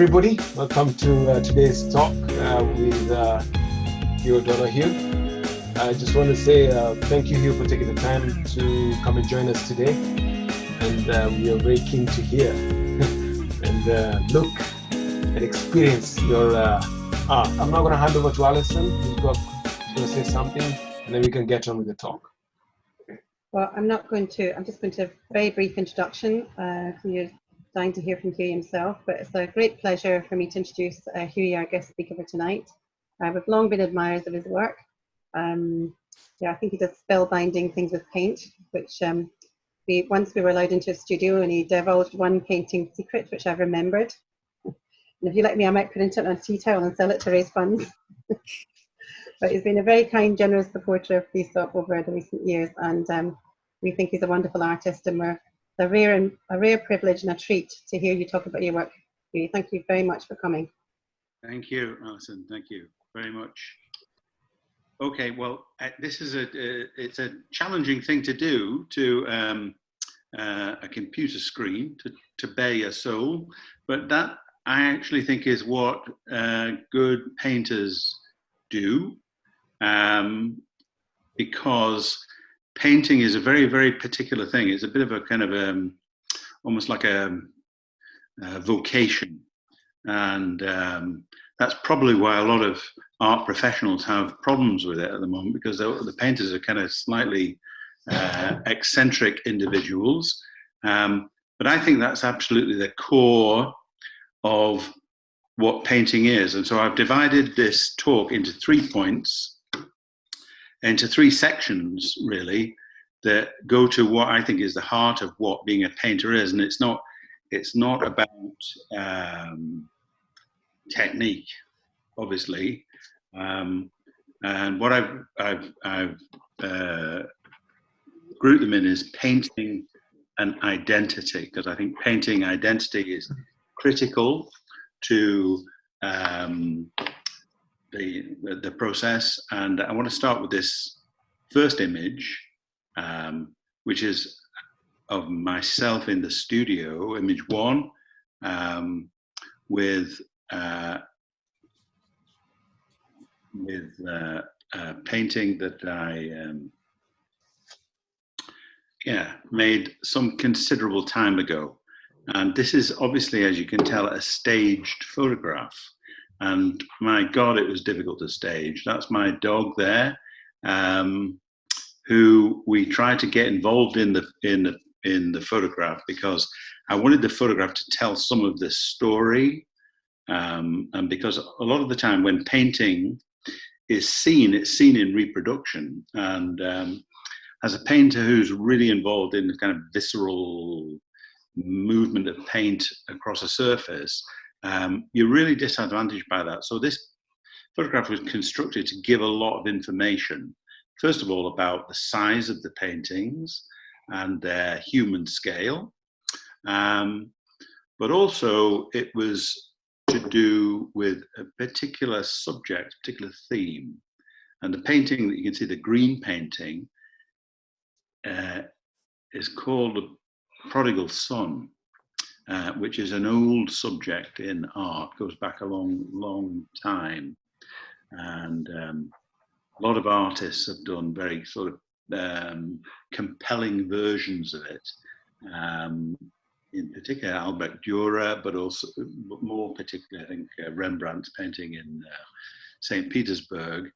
everybody. Welcome to today's talk with Hughie O'Donaghue. I just want to say thank you, Hugh, for taking the time to come and join us today. And we are very keen to hear and look and experience your art. I'm not going to hand over to Alison. She's going to say something, and then we can get on with the talk. Well, I'm just going to have a very brief introduction. You're dying to hear from Hughie himself, but it's a great pleasure for me to introduce Hughie, our guest speaker for tonight. We've long been admirers of his work. I think he does spellbinding things with paint, which once we were allowed into a studio and he divulged one painting secret, which I've remembered. And if you let me, I might print it on a tea towel and sell it to raise funds. But he's been a very kind, generous supporter of ESOP over the recent years, and we think he's a wonderful artist, and it's a rare privilege and a treat to hear you talk about your work. Thank you very much for coming. Thank you, Alison. Thank you very much. Okay, well, this is it's a challenging thing to do to a computer screen to bare your soul, but that I actually think is what good painters do, because painting is a very, very particular thing. It's a bit of a kind of almost like a vocation, and that's probably why a lot of art professionals have problems with it at the moment, because the painters are kind of slightly eccentric individuals. But I think that's absolutely the core of what painting is. And so I've divided this talk into 3 points, into 3 sections, really, that go to what I think is the heart of what being a painter is. And it's not about technique, obviously. And what I've grouped them in is painting and identity, because I think painting identity is critical to the process. And I want to start with this first image, which is of myself in the studio, image 1, with a painting that I made some considerable time ago. And this is obviously, as you can tell, a staged photograph. And my God, it was difficult to stage. That's my dog there, who we tried to get involved in the photograph, because I wanted the photograph to tell some of the story. And because a lot of the time when painting is seen, it's seen in reproduction. And as a painter who's really involved in the kind of visceral movement of paint across a surface, you're really disadvantaged by that. So this photograph was constructed to give a lot of information. First of all, about the size of the paintings and their human scale. But also it was to do with a particular subject, particular theme. And the painting that you can see, the green painting, is called The Prodigal Son, which is an old subject in art, goes back a long, long time. And a lot of artists have done very sort of compelling versions of it. In particular, Albert Dürer, but more particularly, I think, Rembrandt's painting in St. Petersburg.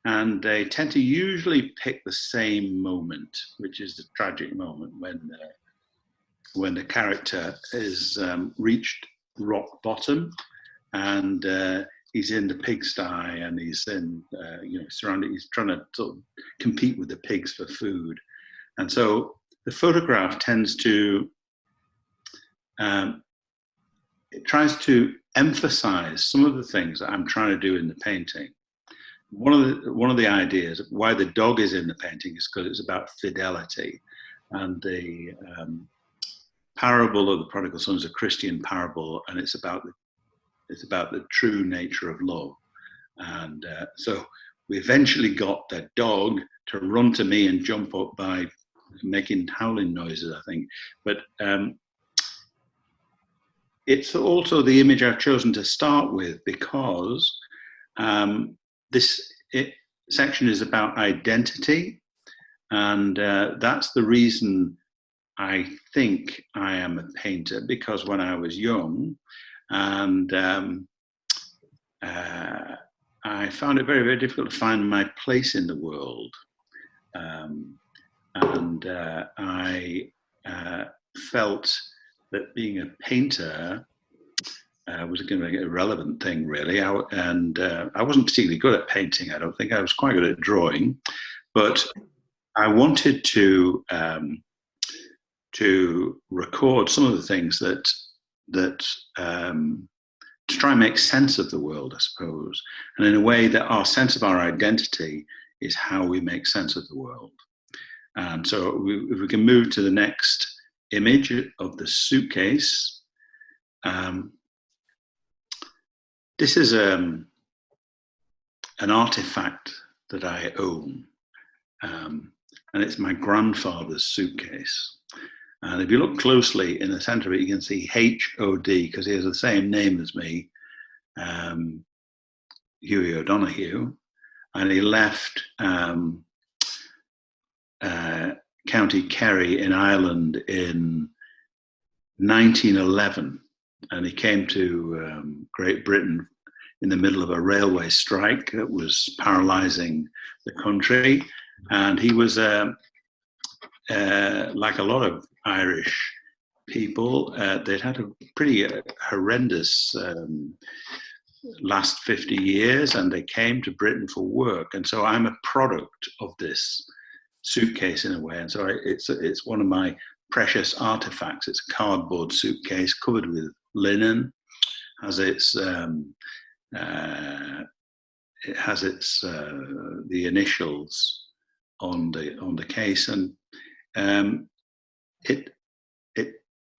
And they tend to usually pick the same moment, which is the tragic moment when the character is reached rock bottom, and he's in the pigsty, and he's in surrounded. He's trying to sort of compete with the pigs for food, and so the photograph tends to it tries to emphasize some of the things that I'm trying to do in the painting. One of the ideas of why the dog is in the painting is because it's about fidelity, and the parable of the prodigal son is a Christian parable, and it's about the true nature of love. And so we eventually got the dog to run to me and jump up by by, making howling noises, I think. But it's also the image I've chosen to start with because this section is about identity, and that's the reason I think I am a painter, because when I was young, and I found it very, very difficult to find my place in the world. And I felt that being a painter was going to be a relevant thing, really. I wasn't particularly good at painting, I don't think. I was quite good at drawing. But I wanted to record some of the things that to try and make sense of the world, I suppose, and in a way that our sense of our identity is how we make sense of the world. And so if we can move to the next image of the suitcase. This is an artifact that I own, and it's my grandfather's suitcase. And if you look closely in the center of it, you can see H-O-D, because he has the same name as me, Hughie O'Donaghue. And he left County Kerry in Ireland in 1911. And he came to Great Britain in the middle of a railway strike that was paralyzing the country. And he was, like a lot of Irish people, they'd had a pretty horrendous last 50 years, and they came to Britain for work. And so I'm a product of this suitcase in a way. And so it's one of my precious artifacts. It's a cardboard suitcase covered with linen, has its it has its the initials on the case, and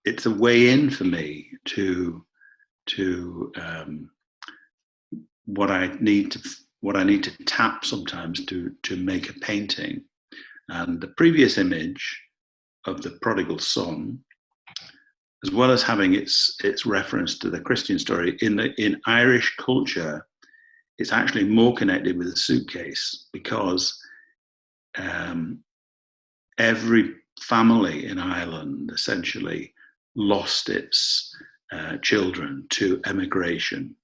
it's a way in for me to what I need to tap sometimes to make a painting. And the previous image of the prodigal son, as well as having its reference to the Christian story, in Irish culture, it's actually more connected with the suitcase, because every family in Ireland essentially lost its children to emigration.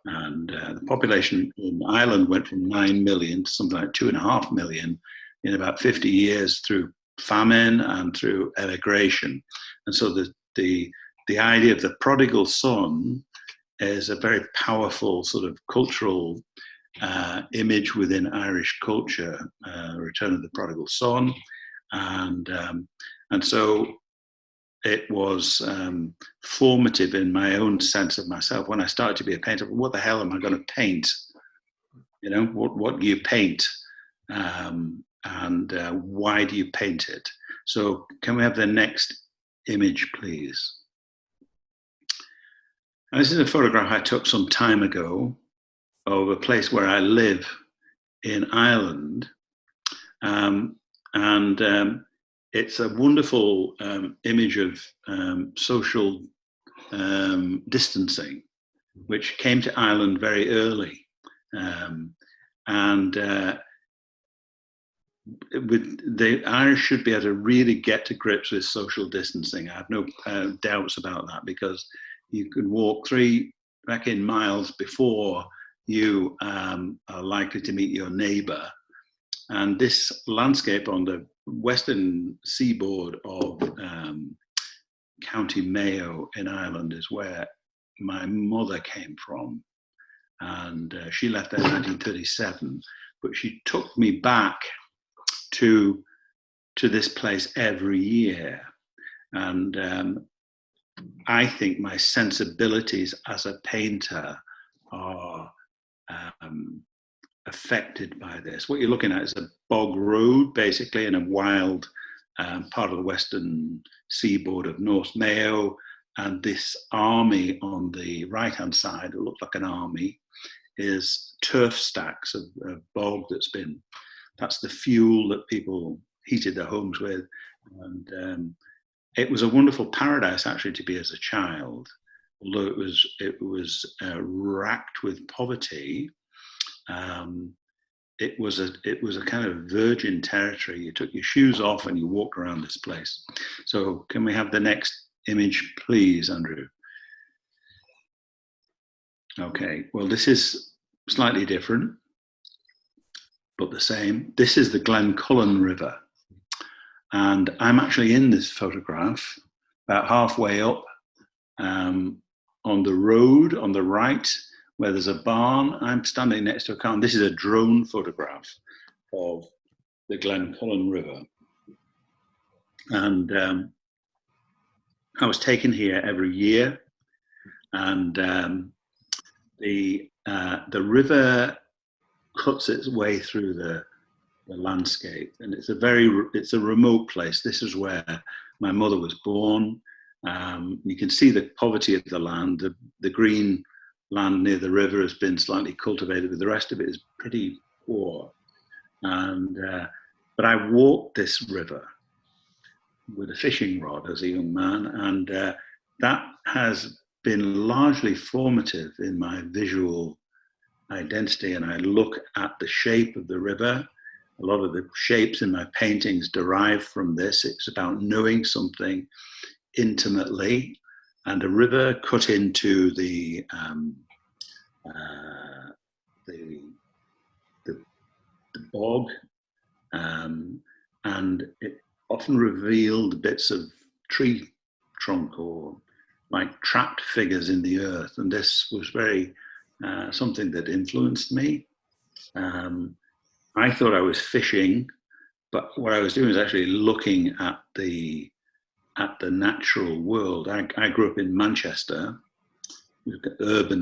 And the population in Ireland went from 9 million to something like 2.5 million in about 50 years through famine and through emigration. And so the idea of the prodigal son is a very powerful sort of cultural image within Irish culture, Return of the Prodigal Son. And so it was formative in my own sense of myself. When I started to be a painter, what the hell am I going to paint? You know, what do you paint? And why do you paint it? So can we have the next image, please? And this is a photograph I took some time ago of a place where I live in Ireland. It's a wonderful image of social distancing, which came to Ireland very early. The Irish should be able to really get to grips with social distancing. I have no doubts about that, because you can walk 3 miles before you are likely to meet your neighbour. And this landscape on the western seaboard of County Mayo in Ireland is where my mother came from. And she left there in 1937, but she took me back to this place every year. And I think my sensibilities as a painter are affected by this. What you're looking at is a bog road, basically, in a wild part of the western seaboard of North Mayo. And this army on the right-hand side, it looked like an army, is turf stacks of bog that's the fuel that people heated their homes with. And it was a wonderful paradise, actually, to be as a child. although it was racked with poverty, it was a kind of virgin territory. You took your shoes off and you walked around this place. So can we have the next image, please, Andrew? Okay, well, this is slightly different, but the same. This is the Glencullen River. And I'm actually in this photograph about halfway up on the road on the right, where there's a barn. I'm standing next to a car. This is a drone photograph of the Glencullen River. And I was taken here every year. And the river cuts its way through the landscape, and it's a remote place. This is where my mother was born. You can see the poverty of the land. The green land near the river has been slightly cultivated, but the rest of it is pretty poor. And but I walked this river with a fishing rod as a young man, and that has been largely formative in my visual identity. And I look at the shape of the river. A lot of the shapes in my paintings derive from this. It's about knowing something intimately, and a river cut into the bog, and it often revealed bits of tree trunk or like trapped figures in the earth. And this was very something that influenced me. I thought I was fishing, but what I was doing was actually looking at the natural world. I grew up in Manchester,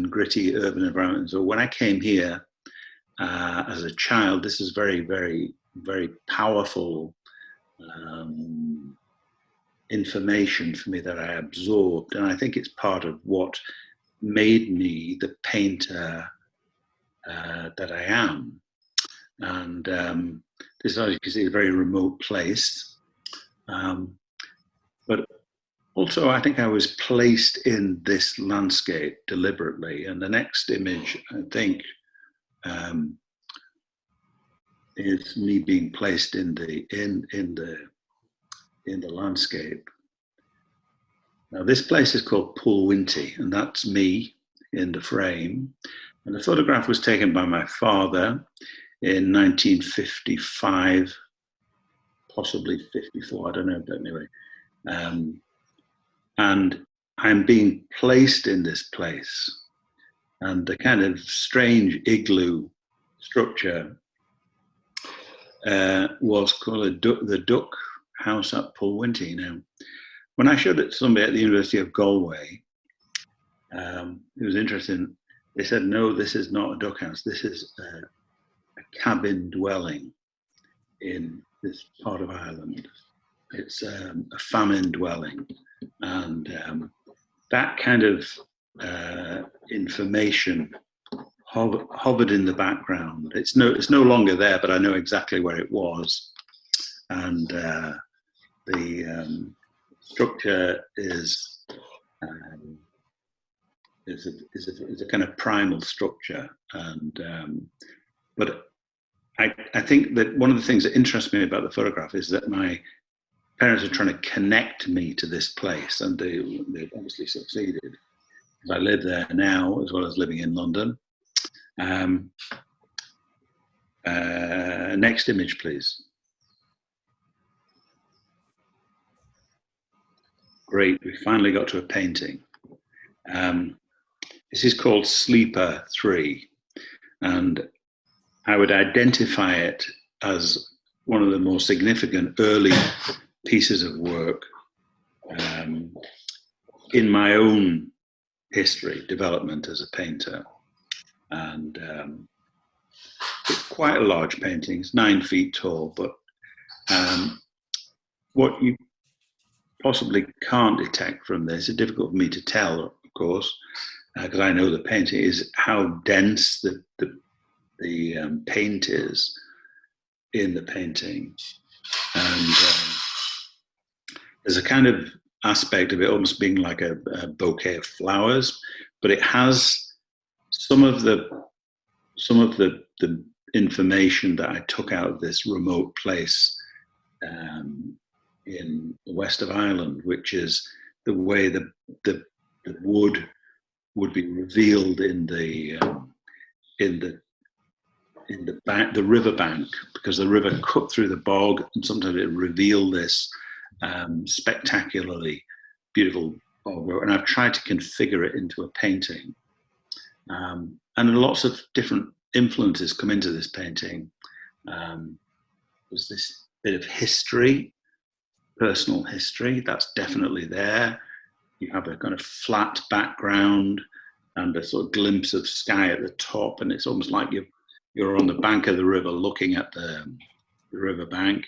gritty urban environment. So when I came here as a child, this is very, very, very powerful information for me that I absorbed. And I think it's part of what made me the painter that I am. And this is, as you can see, a very remote place. But also, I think I was placed in this landscape deliberately. And the next image, I think, is me being placed in the landscape. Now, this place is called Pulwinty, and that's me in the frame. And the photograph was taken by my father in 1955, possibly 54, I don't know, but anyway. And I'm being placed in this place. And the kind of strange igloo structure was called the Duck House at Pulwinty. Now, when I showed it to somebody at the University of Galway, it was interesting. They said, no, this is not a duck house. This is a cabin dwelling in this part of Ireland. It's a famine dwelling. And that kind of information hovered in the background. It's no longer there, but I know exactly where it was. And the structure is a kind of primal structure. And but I think that one of the things that interests me about the photograph is that my parents are trying to connect me to this place, and they obviously succeeded. I live there now, as well as living in London. Next image, please. Great, we finally got to a painting. This is called Sleeper 3, and I would identify it as one of the more significant early pieces of work in my own history, development as a painter. And it's quite a large painting, it's 9 feet tall, but what you possibly can't detect from this, it's difficult for me to tell, of course, because I know the painting, is how dense the paint is in the painting. And there's a kind of aspect of it almost being like a bouquet of flowers, but it has some of the information that I took out of this remote place in the west of Ireland, which is the way the wood would be revealed in the river bank, because the river cut through the bog, and sometimes it revealed this spectacularly beautiful bog. And I've tried to configure it into a painting, and lots of different influences come into this painting. There's this bit of history, personal history, that's definitely there. You have a kind of flat background and a sort of glimpse of sky at the top, and it's almost like you're on the bank of the river looking at the river bank.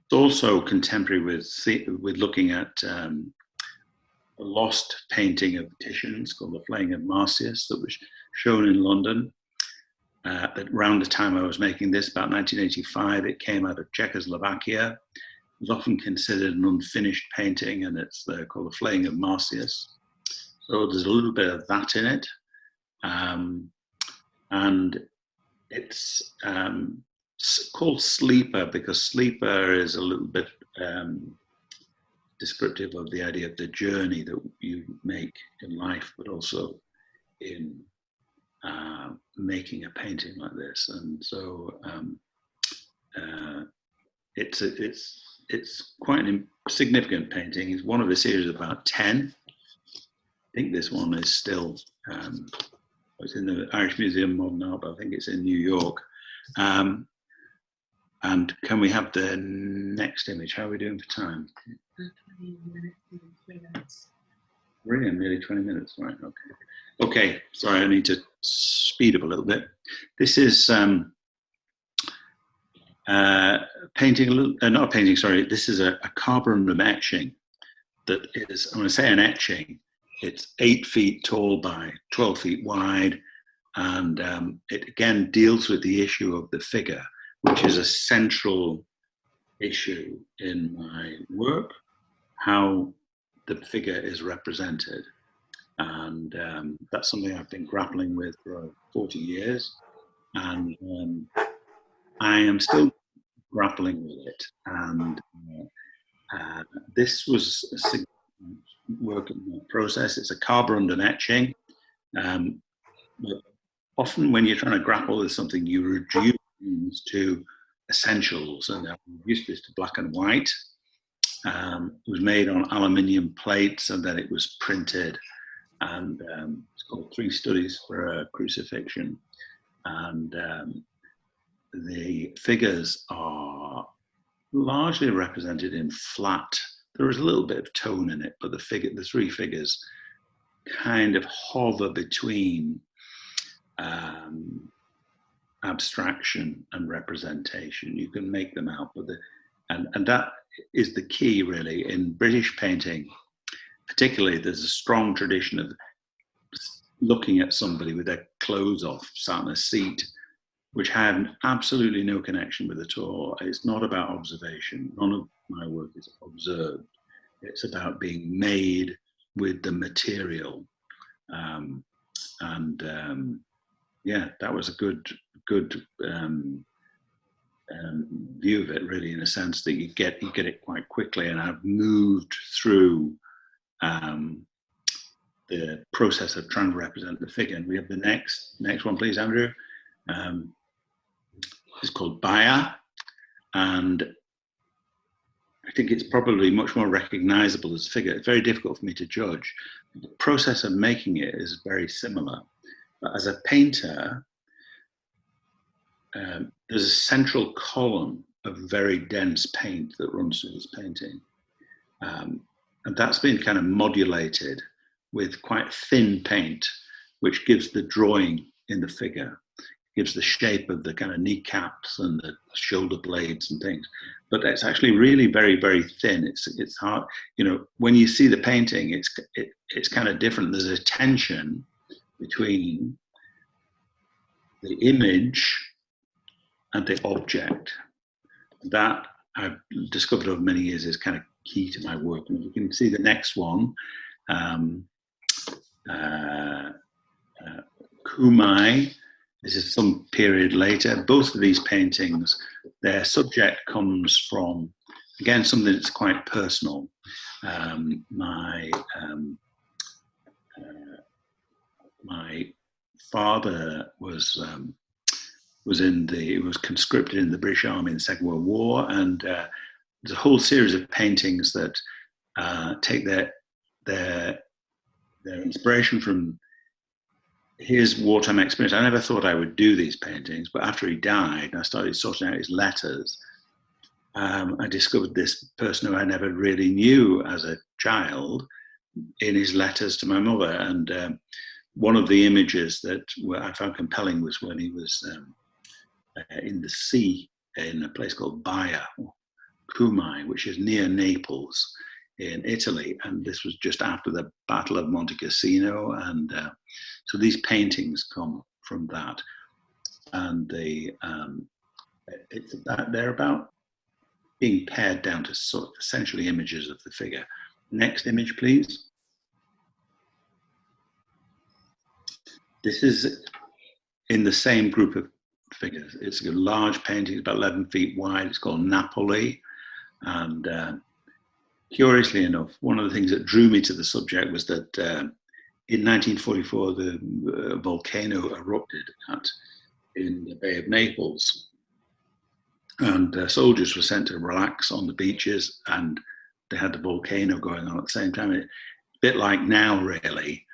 It's also contemporary with looking at a lost painting of Titian's called The Flaying of Marsyas that was shown in London. Around the time I was making this, about 1985, it came out of Czechoslovakia. It was often considered an unfinished painting, and it's called The Flaying of Marsyas. So there's a little bit of that in it. And it's called Sleeper because Sleeper is a little bit descriptive of the idea of the journey that you make in life, but also in making a painting like this. And so it's quite a significant painting. It's one of a series of about 10. I think this one is still, it's in the Irish Museum of Modern Art, but I think it's in New York. And can we have the next image? How are we doing for time? 20 minutes, 3 minutes. Really, nearly 20 minutes, right, okay. Okay, sorry, I need to speed up a little bit. This is painting, not a painting, sorry, this is a carbon etching that is, I'm going to say an etching. It's 8 feet tall by 12 feet wide, and it again deals with the issue of the figure, which is a central issue in my work, how the figure is represented. And that's something I've been grappling with for 40 years, and I am still grappling with it. And this was a significant work in the process. It's a carbon etching, but often when you're trying to grapple with something, you reduce things to essentials, and I reduced this to black and white. It was made on aluminium plates, and then it was printed, and it's called 3 Studies for a Crucifixion. And the figures are largely represented in flat. There is a little bit of tone in it, but the 3 figures kind of hover between abstraction and representation. You can make them out, but and that is the key really in British painting. Particularly, there's a strong tradition of looking at somebody with their clothes off, sat in a seat, which had absolutely no connection with it at all. It's not about observation. None of my work is observed. It's about being made with the material. Yeah, that was a good view of it, really, in a sense that you get it quite quickly. And I've moved through the process of trying to represent the figure. And we have the next one, please, Andrew. It's called Baya, and I think it's probably much more recognizable as a figure. It's very difficult for me to judge. The process of making it is very similar. But as a painter, there's a central column of very dense paint that runs through this painting. And that's been kind of modulated with quite thin paint, which gives the drawing in the figure, gives the shape of the kind of kneecaps and the shoulder blades and things. But it's actually really very, very thin. It's hard, you know, when you see the painting, it's kind of different. There's a tension between the image and the object. That I've discovered over many years is kind of key to my work. And you can see the next one, Kumai. This is some period later. Both of these paintings, their subject comes from, again, something that's quite personal. My father was conscripted in the British Army in the Second World War, and there's a whole series of paintings that take their inspiration from his wartime experience. I never thought I would do these paintings, but after he died and I started sorting out his letters, I discovered this person who I never really knew as a child in his letters to my mother. And one of the images that I found compelling was when he was in the sea in a place called Baia, Cumai, which is near Naples in Italy. And this was just after the Battle of Monte Cassino. And so these paintings come from that. And they're about being pared down to sort of essentially images of the figure. Next image, please. This is in the same group of figures. It's a large painting, about 11 feet wide. It's called Napoli. And curiously enough, one of the things that drew me to the subject was that in 1944, the volcano erupted in the Bay of Naples. And soldiers were sent to relax on the beaches, and they had the volcano going on at the same time. A bit like now, really.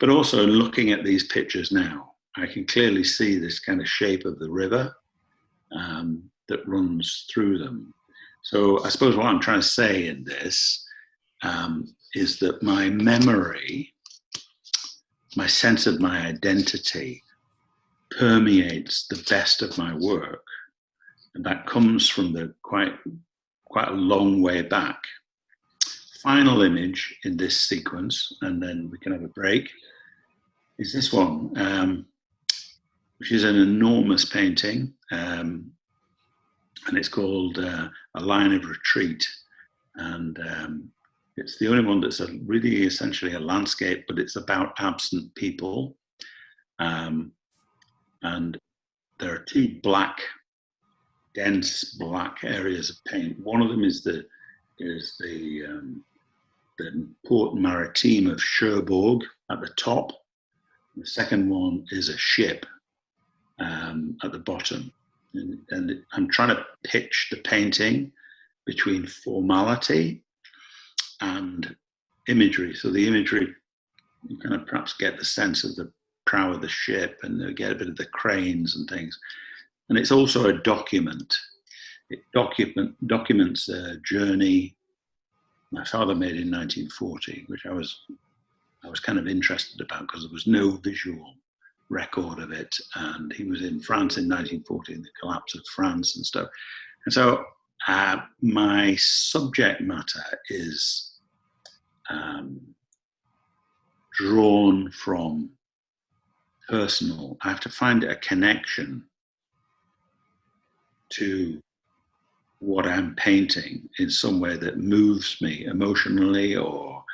But also looking at these pictures now, I can clearly see this kind of shape of the river that runs through them. So I suppose what I'm trying to say in this is that my memory, my sense of my identity, permeates the best of my work, and that comes from the quite a long way back. Final image in this sequence, and then we can have a break, is this one, which is an enormous painting, and it's called A Line of Retreat. And it's the only one that's really essentially a landscape, but it's about absent people. And there are two dense black areas of paint. One of them is the port maritime of Cherbourg at the top. The second one is a ship at the bottom. And I'm trying to pitch the painting between formality and imagery. So the imagery, you kind of perhaps get the sense of the prow of the ship, and you get a bit of the cranes and things. And it's also a document. It documents a journey my father made in 1940, which I was kind of interested about because there was no visual record of it. And he was in France in 1940, in the collapse of France and stuff. And so my subject matter is drawn from personal. I have to find a connection to what I'm painting in some way that moves me emotionally, or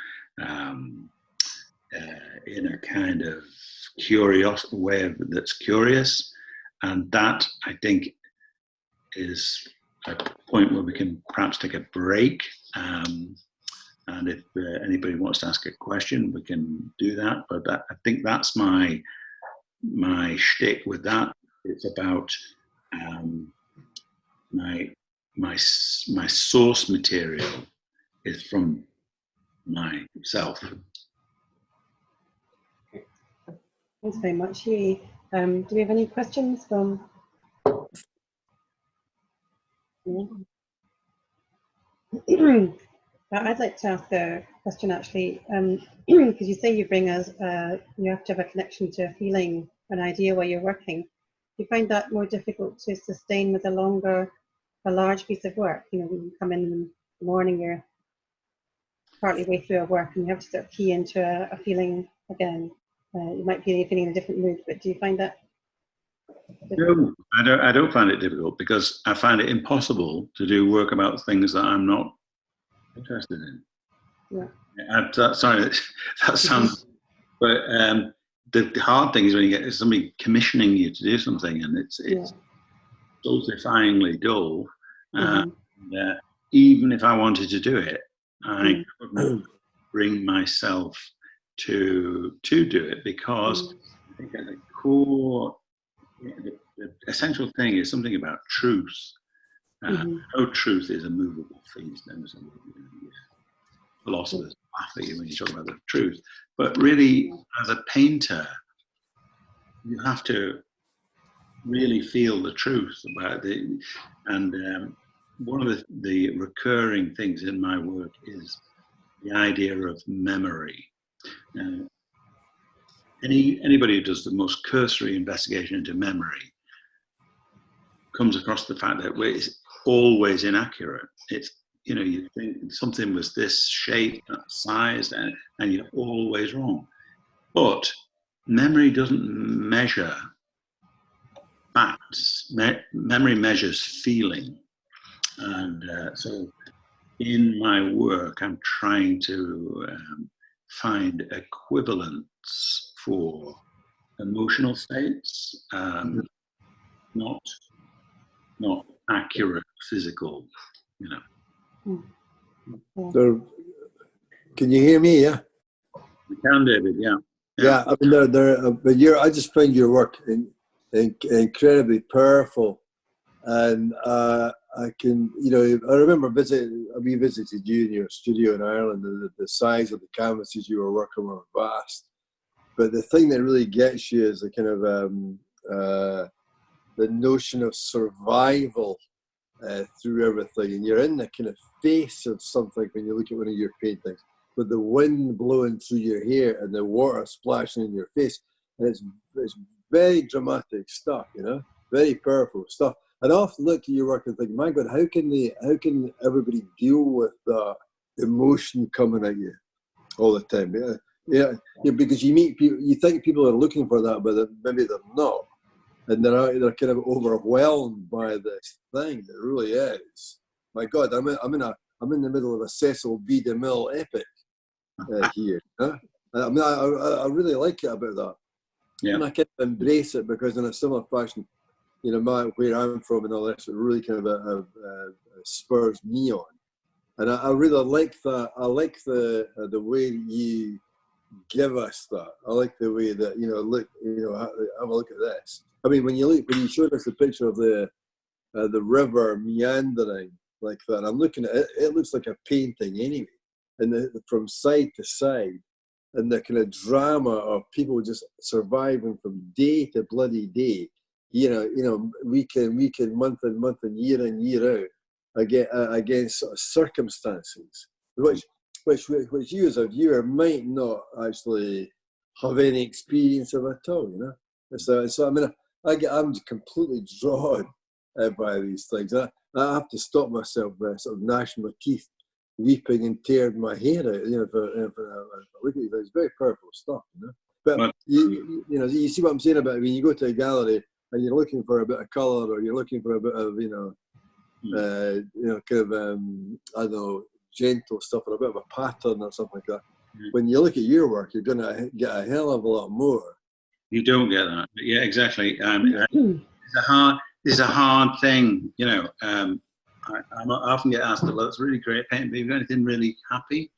in a kind of curious way that's curious. And that, I think, is a point where we can perhaps take a break. And if anybody wants to ask a question, we can do that. But I think that's my shtick with that. It's about my source material is from myself. Thanks very much, Hughie. Do we have any questions from? I'd like to ask a question, actually, because you say you bring us, you have to have a connection to a feeling, an idea while you're working. Do you find that more difficult to sustain with a large piece of work? You know, when you come in the morning, you're partly way through a work and you have to sort of key into a feeling again. You might be feeling in a different mood, but do you find that No, I don't find it difficult because I find it impossible to do work about things that I'm not interested in. Yeah. Sorry, that sounds. But the hard thing is when you get somebody commissioning you to do something, and it's stultifyingly dull. Even if I wanted to do it, I couldn't bring myself to do it because I think at the core, the essential thing is something about truth. No truth is a movable feast. And philosophers laugh at you when you talk about the truth. But really, as a painter, you have to really feel the truth about it. And one of the recurring things in my work is the idea of memory. Anybody who does the most cursory investigation into memory comes across the fact that it's always inaccurate. It's, you think something was this shape, that size, and you're always wrong. But memory doesn't measure facts. Memory measures feeling. And so in my work, I'm trying to find equivalents for emotional states, not accurate physical, So, can you hear me? Yeah. We can, David. Yeah. Yeah. I mean, but I just find your work incredibly powerful, and I can, I remember we visited you in your studio in Ireland. The size of the canvases you were working on were vast, but the thing that really gets you is the kind of the notion of survival through everything, and you're in the kind of face of something when you look at one of your paintings, with the wind blowing through your hair and the water splashing in your face, and it's very dramatic stuff, very powerful stuff. And I often look at your work and think, my God, how can everybody deal with the emotion coming at you all the time? Yeah, because you meet people, you think people are looking for that, but maybe they're not. And they're kind of overwhelmed by this thing. It really is. My God, I'm in the middle of a Cecil B. DeMille epic here. Huh? I mean, I really like it about that. Yeah. And I kind of embrace it because in a similar fashion, where I'm from and all this, it really kind of spurs me on. And I really like that. I like the way you give us that. I like the way that look. Have a look at this. I mean, when you showed us the picture of the river meandering like that, I'm looking at it. It looks like a painting anyway, and from side to side, and the kind of drama of people just surviving from day to bloody day. Week in, month and year in, year out, against sort of circumstances, which you as a viewer might not actually have any experience of at all, So I mean, I'm completely drawn by these things. I have to stop myself, sort of gnashing my teeth, weeping and tearing my hair out. If I look at it, it's very powerful stuff, But you see what I'm saying about it? When you go to a gallery and you're looking for a bit of colour, or you're looking for a bit of kind of I don't know, gentle stuff, or a bit of a pattern or something like that. When you look at your work, you're going to get a hell of a lot more. You don't get that. Yeah, exactly. It's a hard thing, I often get asked, well, it's really great painting, but have you got anything really happy?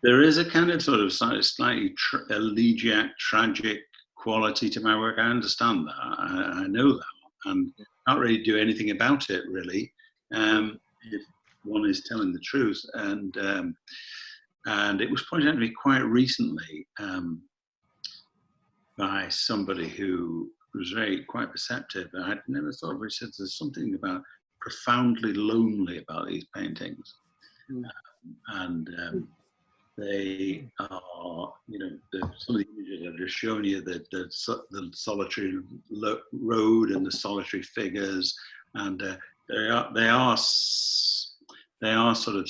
There is a kind of sort of slightly elegiac, tragic quality to my work. I understand that. I know that. And can't really do anything about it, really, if one is telling the truth. And it was pointed out to me quite recently by somebody who was quite perceptive. I'd never thought of it. He said there's something about profoundly lonely about these paintings. They are, some of the images I've just shown you, the solitary road and the solitary figures, and they are sort of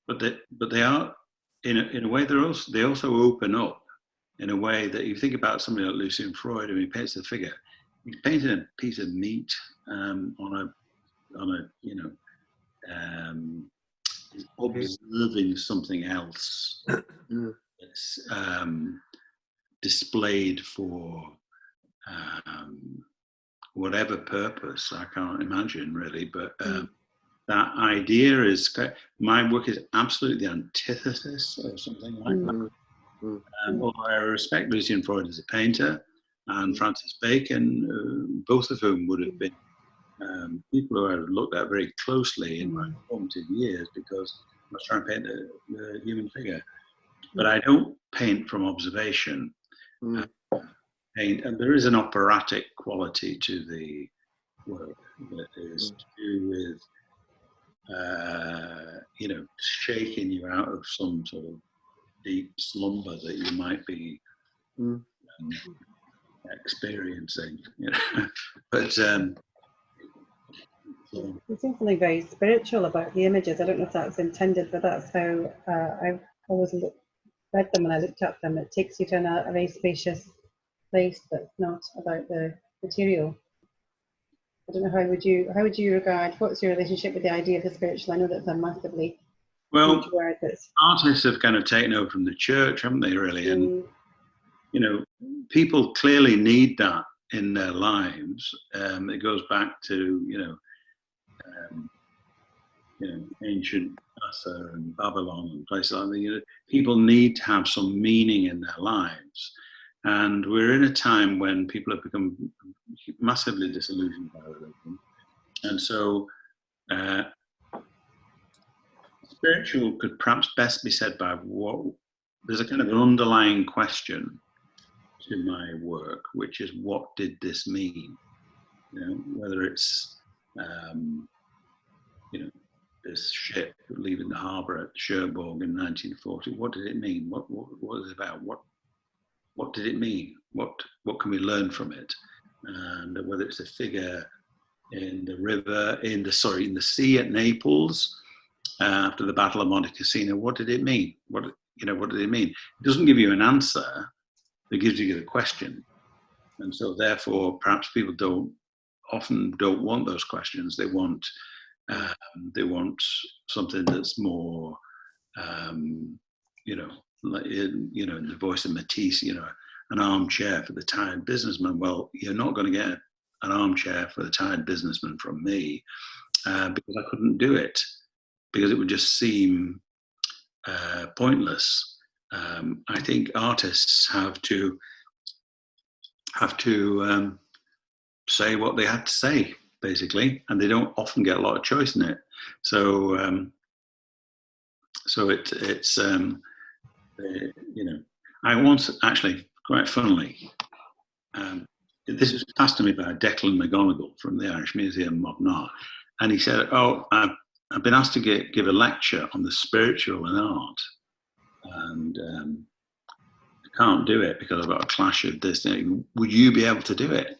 but they are in a way they also open up in a way that you think about somebody like Lucian Freud, and he paints the figure. He's painting a piece of meat on a he's observing something else. It's displayed for whatever purpose, I can't imagine really, but that idea is, my work is absolutely the antithesis of something like that. Although I respect Lucian Freud as a painter, and Francis Bacon, both of whom would have been people who I looked at very closely in my formative years, because I was trying to paint the human figure. But I don't paint from observation. And there is an operatic quality to the work that is to do with, shaking you out of some sort of deep slumber that you might be experiencing. But There's something very spiritual about the images. I don't know if that's intended, but that's how I've always read them when I looked at them. It takes you to a very spacious place that's not about the material. I don't know, how would you regard, what's your relationship with the idea of the spiritual? I know that's a massively huge word. Artists have kind of taken over from the church, haven't they, really? And people clearly need that in their lives. It goes back to ancient Asa and Babylon and places like that. People need to have some meaning in their lives, and we're in a time when people have become massively disillusioned by religion, and so spiritual could perhaps best be said by there's a kind of an underlying question to my work, which is, what did this mean? Whether it's this ship leaving the harbour at Cherbourg in 1940. What did it mean? What was it about? What did it mean? What can we learn from it? And whether it's a figure in the river, in the sea at Naples after the Battle of Monte Cassino, what did it mean? What did it mean? It doesn't give you an answer. It gives you the question, and so therefore, perhaps people often don't want those questions. They want something that's more, like in the voice of Matisse, an armchair for the tired businessman. Well, you're not going to get an armchair for the tired businessman from me, because I couldn't do it, because it would just seem pointless. I think artists have to say what they had to say, basically, and they don't often get a lot of choice in it. So it's I once, actually, quite funnily, this was passed to me by Declan McGonigal from the Irish Museum of Modern Art, and he said, I've been asked to give a lecture on the spiritual in art, and I can't do it because I've got a clash of this. Would you be able to do it?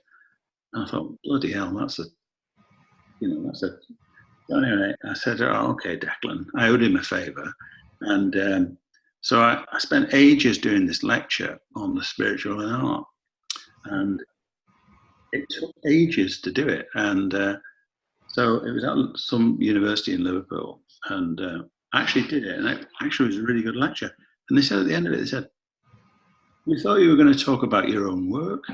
And I thought, bloody hell, that's a. Anyway, I said, okay, Declan. I owed him a favour, and so I spent ages doing this lecture on the spiritual in art, and it took ages to do it. And so it was at some university in Liverpool, and I actually did it, and it actually was a really good lecture. And they said at the end of it, they said, "We thought you were going to talk about your own work."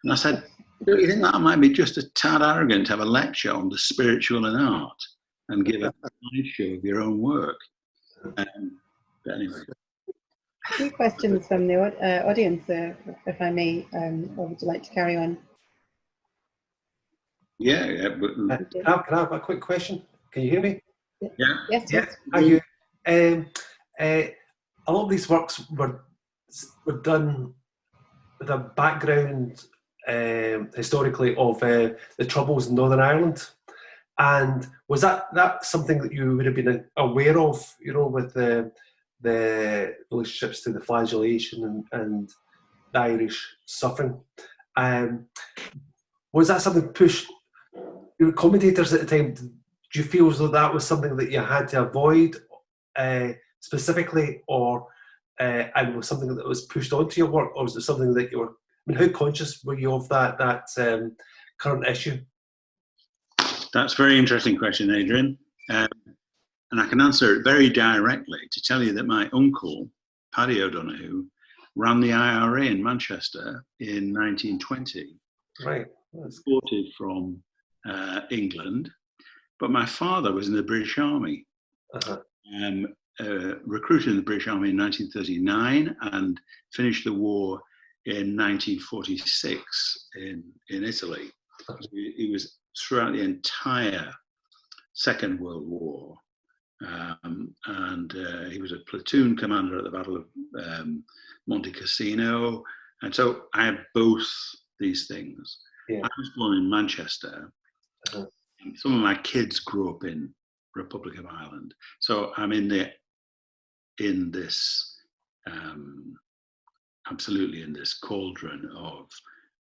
And I said, "Don't you think that might be just a tad arrogant to have a lecture on the spiritual in art and give a slideshow of your own work?" But anyway. A few questions from the audience, if I may, or would you like to carry on? Yeah. Can I have a quick question? Can you hear me? Yeah. Yes. Are you? A lot of these works were done with a background historically of the Troubles in Northern Ireland, and was that something that you would have been aware of, with the relationships to the flagellation and the Irish suffering? Was that something pushed? Your commentators at the time, do you feel as though that was something that you had to avoid specifically, or and was something that was pushed onto your work, or was it something that you were? I mean, how conscious were you of that current issue? That's a very interesting question, Adrian. And I can answer it very directly to tell you that my uncle, Paddy O'Donaghue, ran the IRA in Manchester in 1920. Right. Exported from England, but my father was in the British Army. Recruited in the British Army in 1939 and finished the war in 1946 in Italy. He was throughout the entire Second World War. And he was a platoon commander at the Battle of Monte Cassino. And so I had both these things. Yeah. I was born in Manchester. Some of my kids grew up in Republic of Ireland. So I'm in this absolutely in this cauldron of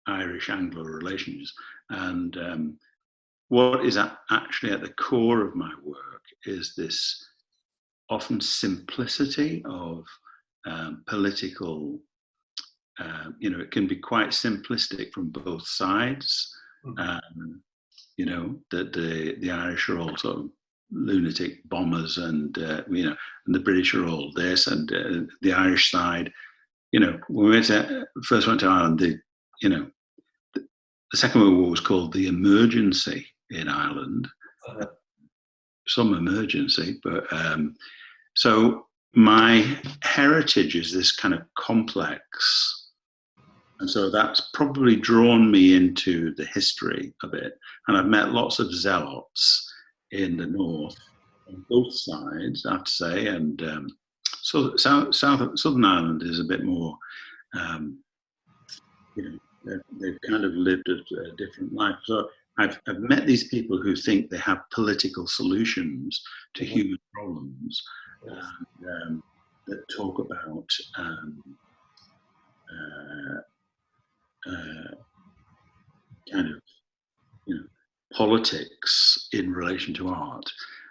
Irish Anglo relations. And what is actually at the core of my work is this often simplicity of political, it can be quite simplistic from both sides. That the Irish are all sort of lunatic bombers, and and the British are all this, and the Irish side, when we first went to Ireland, the Second World War was called the emergency in Ireland. Some emergency, but so my heritage is this kind of complex, and so that's probably drawn me into the history of it. And I've met lots of zealots in the north on both sides, I have to say, and Southern Ireland is a bit more, they've kind of lived a different life. So I've met these people who think they have political solutions to human problems, that talk about kind of politics in relation to art.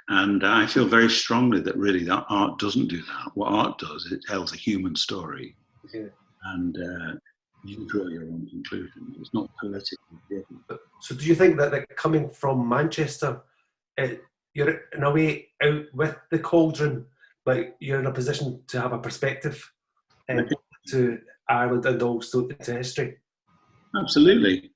And I feel very strongly that really that art doesn't do that. What art does, it tells a human story. And you draw your own conclusions. It's not politically driven. So do you think that coming from Manchester, you're in a way out with the cauldron, like you're in a position to have a perspective to Ireland and also to history? Absolutely.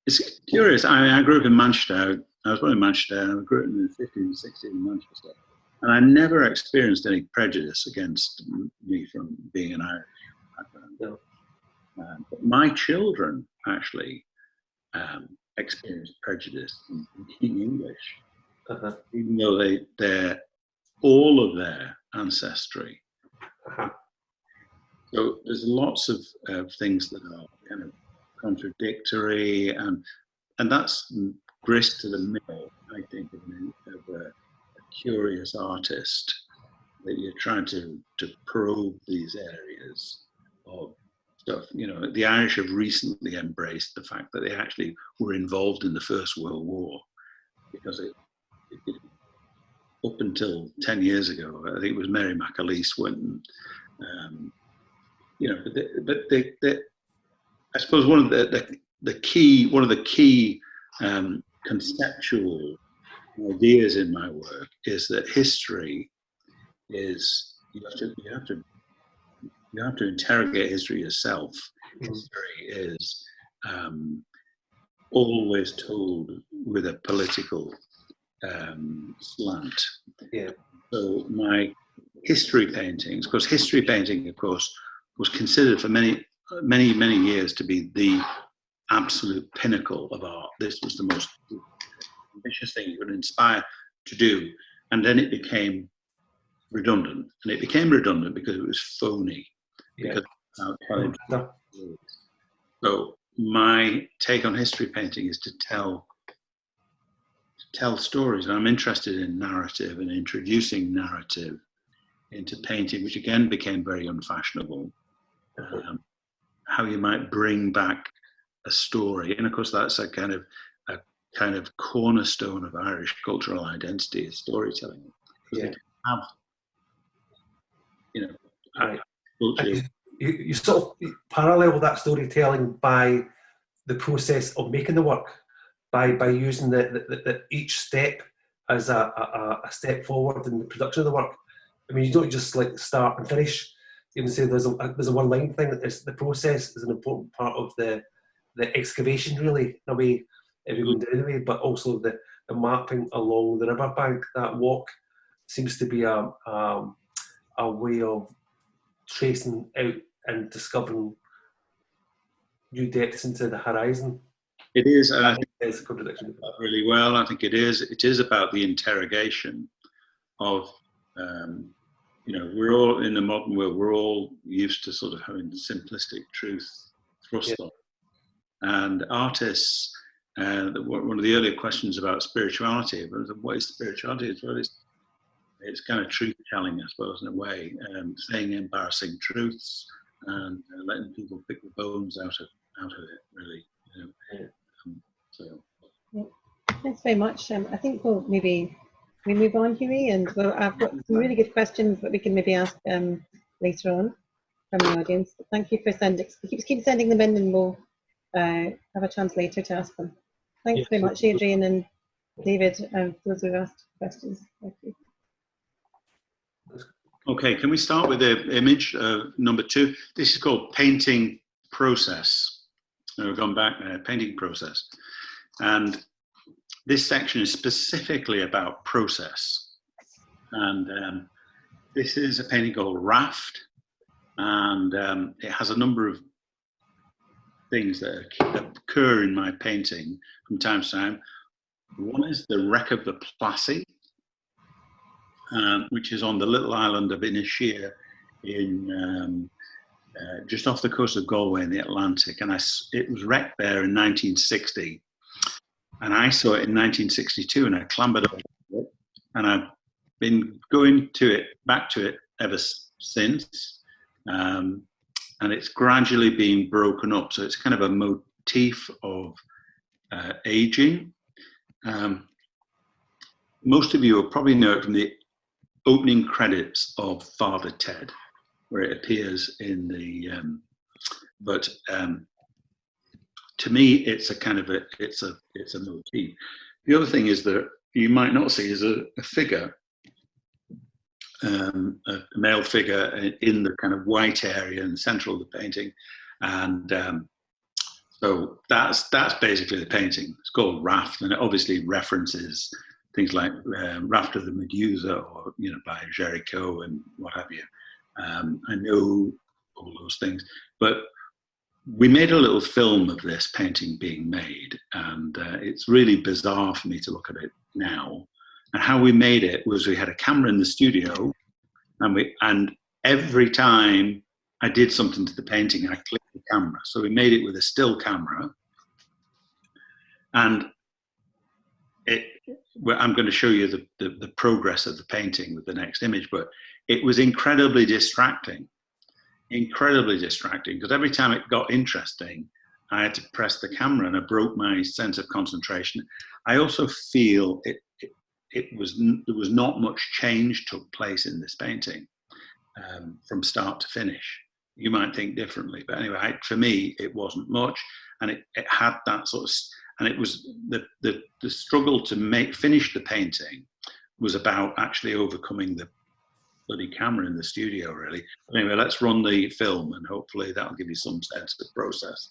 It's curious. I grew up in Manchester. I was born in Manchester. I grew up in the 50s and 60s in Manchester. And I never experienced any prejudice against me from being an Irish background. No. But my children actually experienced prejudice in speaking English, even though they're all of their ancestry. So there's lots of things that are kind of contradictory, and that's grist to the mill, I think, of a curious artist, that you're trying to probe these areas of stuff. The Irish have recently embraced the fact that they actually were involved in the First World War, because up until 10 years ago, I think it was Mary McAleese went, I suppose one of the key conceptual ideas in my work is that history is you have to interrogate history yourself. History is always told with a political slant. So my history paintings, because history painting, of course, was considered for many years to be the absolute pinnacle of art. This was the most ambitious thing you could inspire to do. And then it became redundant. And it became redundant because it was phony. So my take on history painting is to tell stories. And I'm interested in narrative and introducing narrative into painting, which again became very unfashionable. How you might bring back a story. And of course, that's a kind of kind of cornerstone of Irish cultural identity is storytelling. Because they have, you know, Right. culture. You sort of parallel that storytelling by the process of making the work, by using the each step as a step forward in the production of the work. I mean, you don't just like start and finish. You can say there's a one line thing. The process is an important part of the excavation, really, in a way, everyone doing the way, but also the mapping along the riverbank. That walk seems to be a way of tracing out and discovering new depths into the horizon. It is, and I I think there's a contradiction. really well. I think it is. It is about the interrogation of, you know, we're all in the modern world. We're all used to sort of having simplistic truth thrust on, and artists. One of the earlier questions about spirituality. What is spirituality? It's kind of truth telling, I suppose, in a way, saying embarrassing truths and letting people pick the bones out of it, really. You know. Thanks very much. I think we'll maybe move on, Hughie, and I've got some really good questions that we can maybe ask later on from the audience. But thank you for keep sending them in, and we'll have a chance later to ask them. Thanks very much, Adrian and David, and those who asked questions. Thank you. Okay, can we start with the image number 2? This is called painting process. We've gone back there, painting process. And this section is specifically about process. And this is a painting called Raft. And it has a number of things that occur in my painting from time to time. One is the wreck of the Plassey, which is on the little island of Inisheer in just off the coast of Galway in the Atlantic. And it was wrecked there in 1960. And I saw it in 1962, and I clambered up it, and I've been going back to it ever since. And it's gradually being broken up. So it's kind of a motif of aging. Most of you will probably know it from the opening credits of Father Ted, where it appears in the, to me, it's a kind of it's a motif. The other thing is that you might not see is a figure, a male figure in the kind of white area in the central of the painting, and so that's basically the painting. It's called Raft, and it obviously references things like Raft of the Medusa, or by Jericho and what have you. I know all those things, but we made a little film of this painting being made, and it's really bizarre for me to look at it now. And how we made it was we had a camera in the studio, and every time I did something to the painting, I clicked the camera. So we made it with a still camera, and I'm going to show you the progress of the painting with the next image, but it was incredibly distracting, because every time it got interesting, I had to press the camera, and I broke my sense of concentration. I also feel there was not much change took place in this painting from start to finish. You might think differently, but anyway, for me, it wasn't much, and it had that sort of, and it was the struggle to finish the painting was about actually overcoming the bloody camera in the studio, really. Anyway, let's run the film, and hopefully that'll give you some sense of process.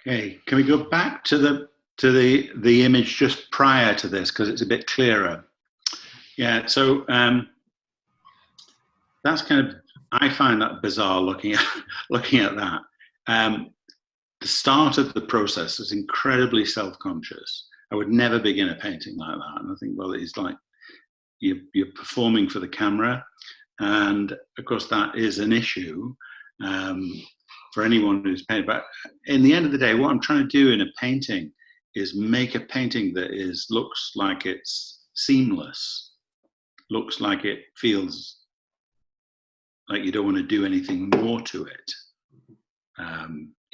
Okay, can we go back to the image just prior to this, because it's a bit clearer? Yeah, so that's kind of, I find that bizarre looking at that. The start of the process was incredibly self-conscious. I would never begin a painting like that. And I think, well, it's like you're performing for the camera. And of course, that is an issue for anyone who's painting. But in the end of the day, what I'm trying to do in a painting is make a painting that looks like it's seamless, looks like it feels like you don't want to do anything more to it.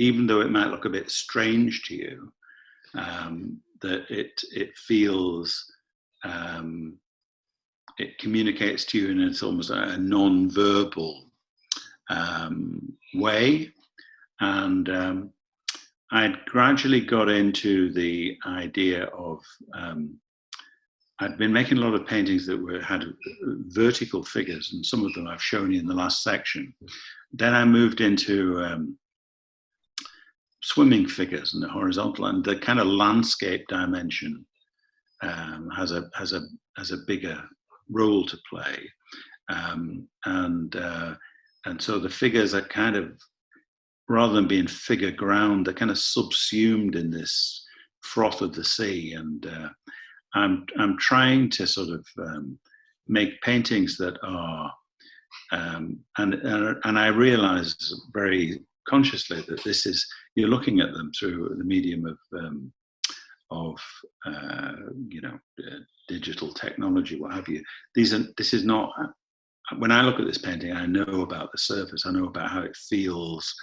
Even though it might look a bit strange to you, that it feels, it communicates to you in it's almost a non-verbal way. And I'd gradually got into the idea of, I'd been making a lot of paintings that had vertical figures, and some of them I've shown you in the last section. Then I moved into swimming figures and the horizontal, and the kind of landscape dimension has a bigger role to play, and so the figures are kind of, rather than being figure ground, they're kind of subsumed in this froth of the sea. And I'm trying to sort of make paintings that are, and I realize very consciously that this is, you're looking at them through the medium of digital technology, what have you. This is not, when I look at this painting, I know about the surface, I know about how it feels,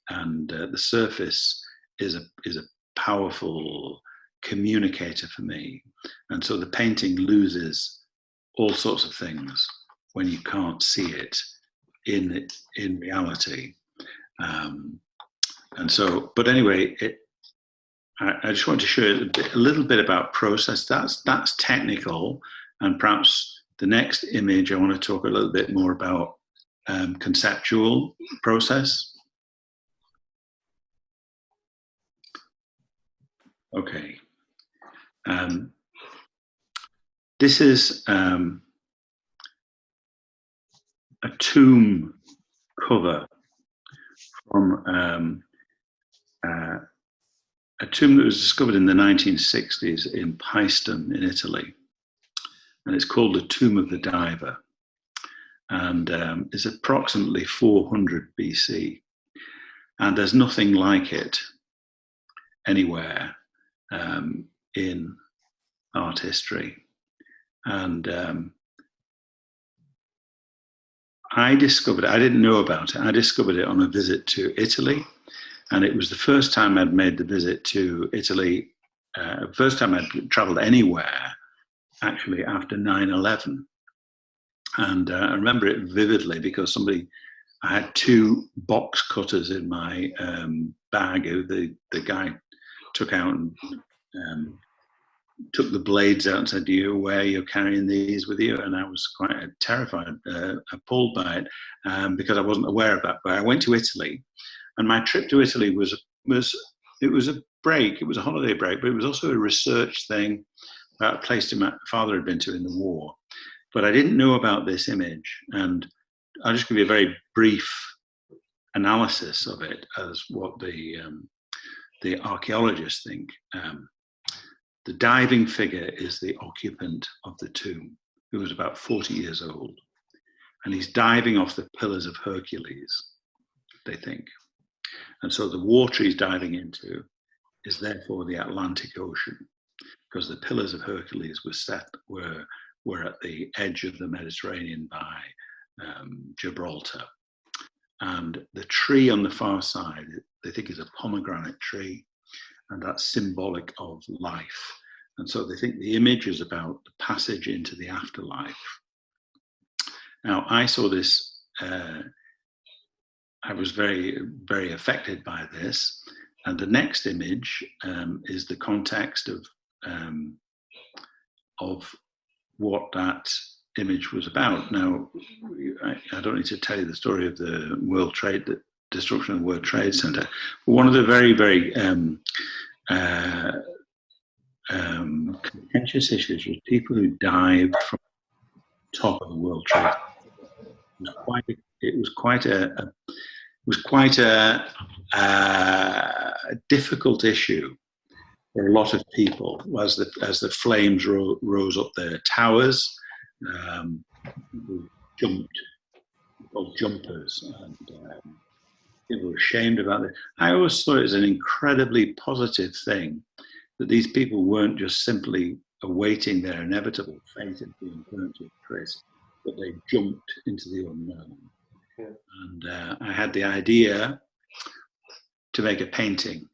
and the surface is a powerful communicator for me. And so the painting loses all sorts of things when you can't see it in reality. And so, but anyway, I just want to show you a little bit about process. That's technical, and perhaps the next image I want to talk a little bit more about conceptual process. Okay. This is a tomb cover from a tomb that was discovered in the 1960s in Paestum in Italy. And it's called the Tomb of the Diver. And it's approximately 400 BC. And there's nothing like it anywhere in art history. And I discovered it, I didn't know about it, I discovered it on a visit to Italy. And it was the first time I'd made the visit to Italy, first time I'd traveled anywhere, actually, after 9/11. And I remember it vividly because I had 2 box cutters in my bag. The guy took out and took the blades out and said, "Are you aware you're carrying these with you?" And I was quite terrified, appalled by it, because I wasn't aware of that. But I went to Italy, and my trip to Italy was a break. It was a holiday break, but it was also a research thing about a place my father had been to in the war. But I didn't know about this image, and I'll just give you a very brief analysis of it as what the archaeologists think. The diving figure is the occupant of the tomb, who was about 40 years old. And he's diving off the Pillars of Hercules, they think. And so the water he's diving into is therefore the Atlantic Ocean, because the Pillars of Hercules were at the edge of the Mediterranean by Gibraltar. And the tree on the far side, they think, is a pomegranate tree, and that's symbolic of life. And so they think the image is about the passage into the afterlife. Now, I saw this, I was very, very affected by this. And the next image is the context of what that image was about. Now, I don't need to tell you the story of the World Trade destruction of the World Trade Center. One of the very, very contentious issues was people who dived from the top of the World Trade. It was quite a difficult issue for a lot of people as the flames rose up the towers. People jumped, called jumpers, and people were ashamed about it. I always thought it was an incredibly positive thing that these people weren't just simply awaiting their inevitable fate of being burnt to a crisp, but they jumped into the unknown. Yeah. And I had the idea to make a painting.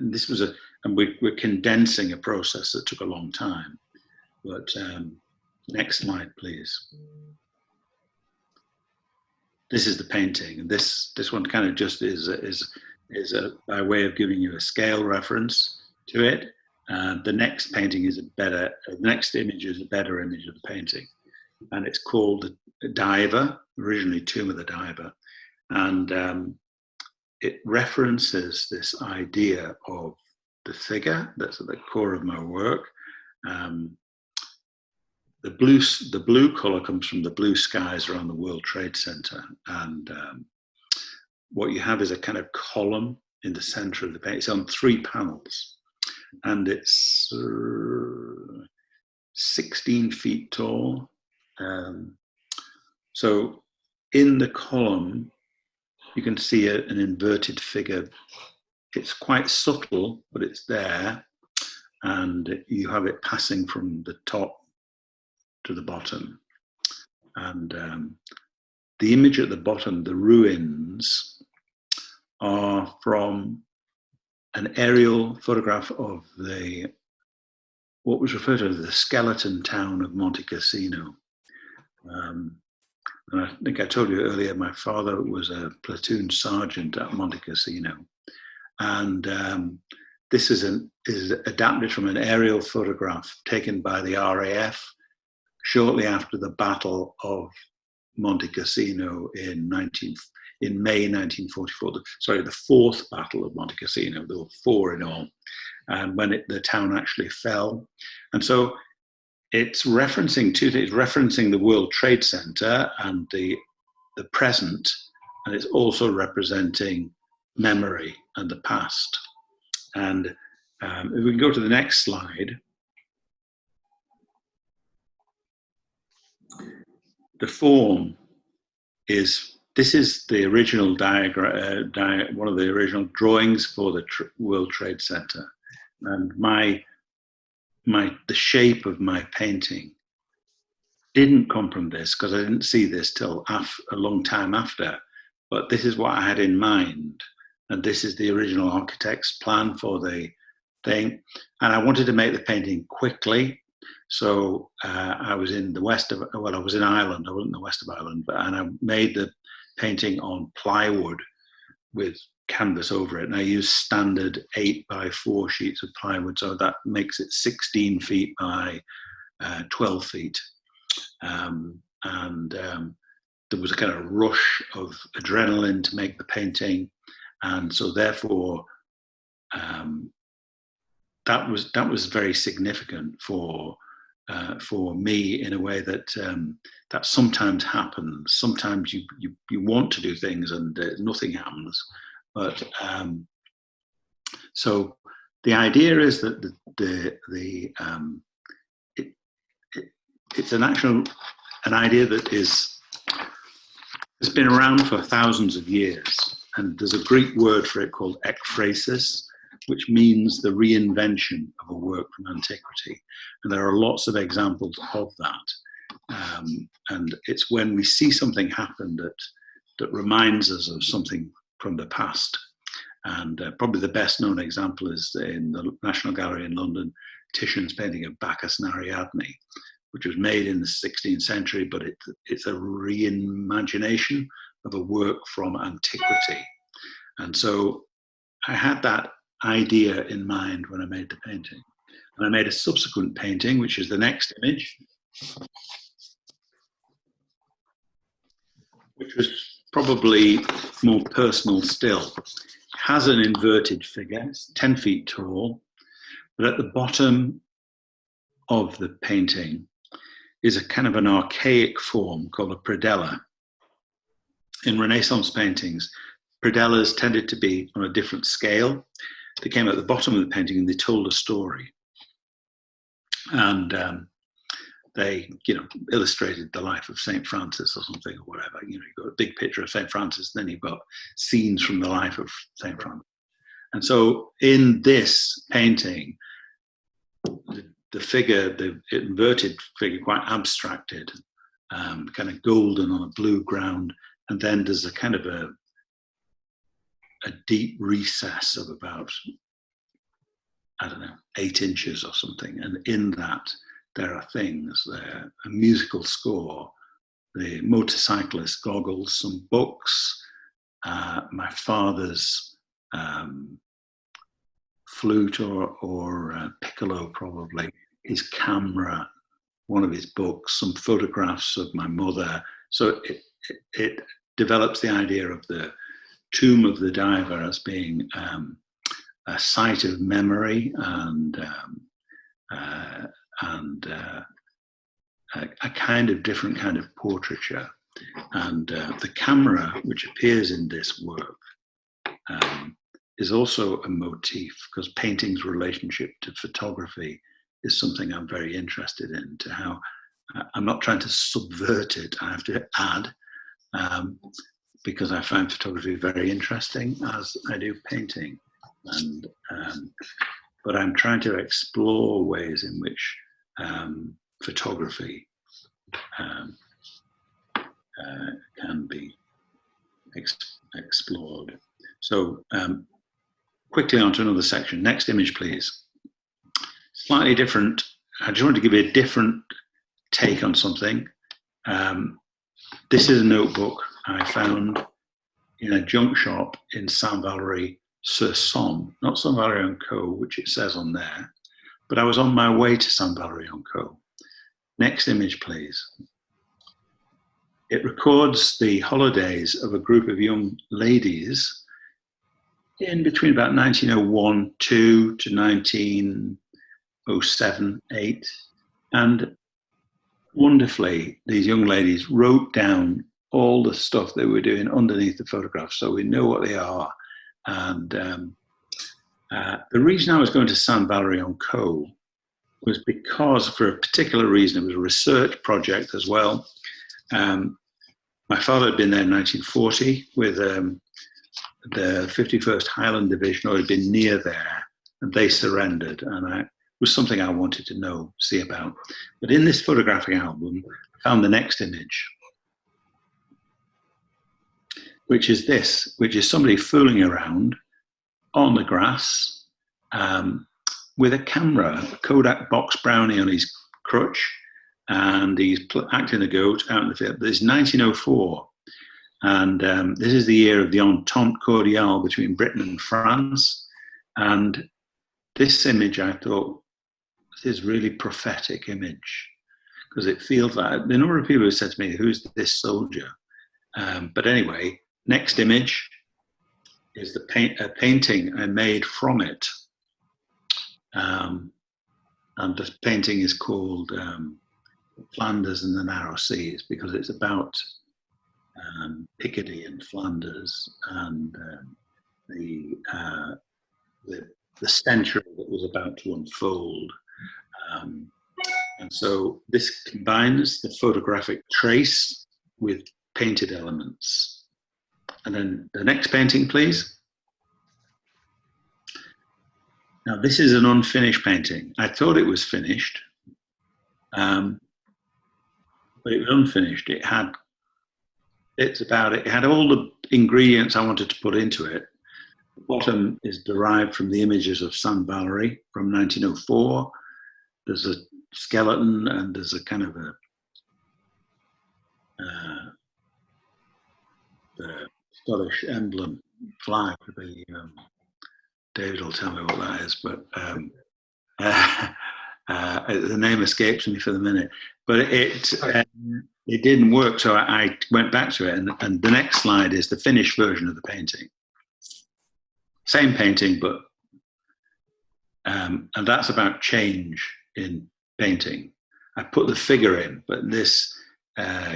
This was and we're condensing a process that took a long time. But next slide, please. This is the painting, and this one kind of just is by way of giving you a scale reference to it. The next painting is the next image is a better image of the painting, and it's called The Diver, originally Tomb of the Diver, and it references this idea of the figure that's at the core of my work. The blue color comes from the blue skies around the World Trade Center, and what you have is a kind of column in the center of the painting. It's on 3 panels, and it's 16 feet tall. So in the column, you can see an inverted figure. It's quite subtle, but it's there, and you have it passing from the top to the bottom. And the image at the bottom, the ruins, are from an aerial photograph of what was referred to as the skeleton town of Monte Cassino. And I think I told you earlier, my father was a platoon sergeant at Monte Cassino. And this is adapted from an aerial photograph taken by the RAF shortly after the Battle of Monte Cassino in May 1944. Sorry, the 4th Battle of Monte Cassino. There were 4 in all, and when the town actually fell. And so it's referencing 2 things: referencing the World Trade Center and the present, and it's also representing memory and the past. And if we can go to the next slide. The form is the original diagram, one of the original drawings for the World Trade Center, and the shape of my painting didn't come from this, because I didn't see this till a long time after. But this is what I had in mind, and this is the original architect's plan for the thing. And I wanted to make the painting quickly. So I was in the west of, I was in Ireland. I wasn't in the west of Ireland, and I made the painting on plywood with canvas over it. And I used standard 8x4 sheets of plywood, so that makes it 16 feet by 12 feet. There was a kind of rush of adrenaline to make the painting, and so therefore that was very significant for me, in a way that that sometimes happens. Sometimes you want to do things and nothing happens. But so the idea is that it's an idea that has been around for thousands of years, and there's a Greek word for it called ekphrasis, which means the reinvention of a work from antiquity. And there are lots of examples of that. And it's when we see something happen that reminds us of something from the past. And probably the best known example is in the National Gallery in London, Titian's painting of Bacchus and Ariadne, which was made in the 16th century, but it's a reimagination of a work from antiquity. And so I had that idea in mind when I made the painting. And I made a subsequent painting, which is the next image, which was probably more personal still. It has an inverted figure, it's 10 feet tall, but at the bottom of the painting is a kind of an archaic form called a predella. In Renaissance paintings, predellas tended to be on a different scale. They came at the bottom of the painting and they told a story. And they, illustrated the life of St. Francis or something or whatever. You've got a big picture of St. Francis, then you've got scenes from the life of St. Francis. And so in this painting, the figure, the inverted figure, quite abstracted, kind of golden on a blue ground, and then there's a kind of a deep recess of about, 8 inches or something, and in that there are things there, a musical score, the motorcyclist goggles, some books, my father's flute or piccolo probably, his camera, one of his books, some photographs of my mother. So it develops the idea of the tomb of the diver as being a site of memory and a kind of different kind of portraiture. And the camera, which appears in this work, is also a motif, because painting's relationship to photography is something I'm very interested in, to how I'm not trying to subvert it, I have to add, because I find photography very interesting, as I do painting. And but I'm trying to explore ways in which photography can be explored. So quickly on to another section. Next image, please. Slightly different. I just want to give you a different take on something. This is a notebook I found in a junk shop in Saint-Valery-sur-Somme, not Saint-Valery-en-Co, which it says on there, but I was on my way to Saint-Valery-en-Co. Next image, please. It records the holidays of a group of young ladies in between about 1901-2 to 1907-8, and wonderfully, these young ladies wrote down all the stuff they were doing underneath the photographs, so we know what they are. And the reason I was going to Saint-Valery-en-Co was because, for a particular reason, it was a research project as well. My father had been there in 1940 with the 51st Highland Division, or had been near there, and they surrendered, and it was something I wanted to see about. But in this photographic album, I found the next image, which is this, which is somebody fooling around on the grass with a camera, a Kodak box brownie on his crutch, and he's acting a goat out in the field. This is 1904, and this is the year of the Entente Cordiale between Britain and France. And this image, I thought, this is really prophetic image, because it feels like the number of people who said to me, "Who's this soldier?" But anyway, next image is a painting I made from it. And the painting is called Flanders and the Narrow Seas, because it's about Picardy and Flanders and the century that was about to unfold. And so this combines the photographic trace with painted elements. And then the next painting, please. Now, this is an unfinished painting. I thought it was finished, but it was unfinished. It had all the ingredients I wanted to put into it. The bottom is derived from the images of Saint-Valery from 1904. There's a skeleton and there's a kind of the Scottish emblem flag. David will tell me what that is, but The name escapes me for the minute, but it didn't work. So I went back to it, and the next slide is the finished version of the painting. Same painting, but and that's about change in painting. I put the figure in, but in this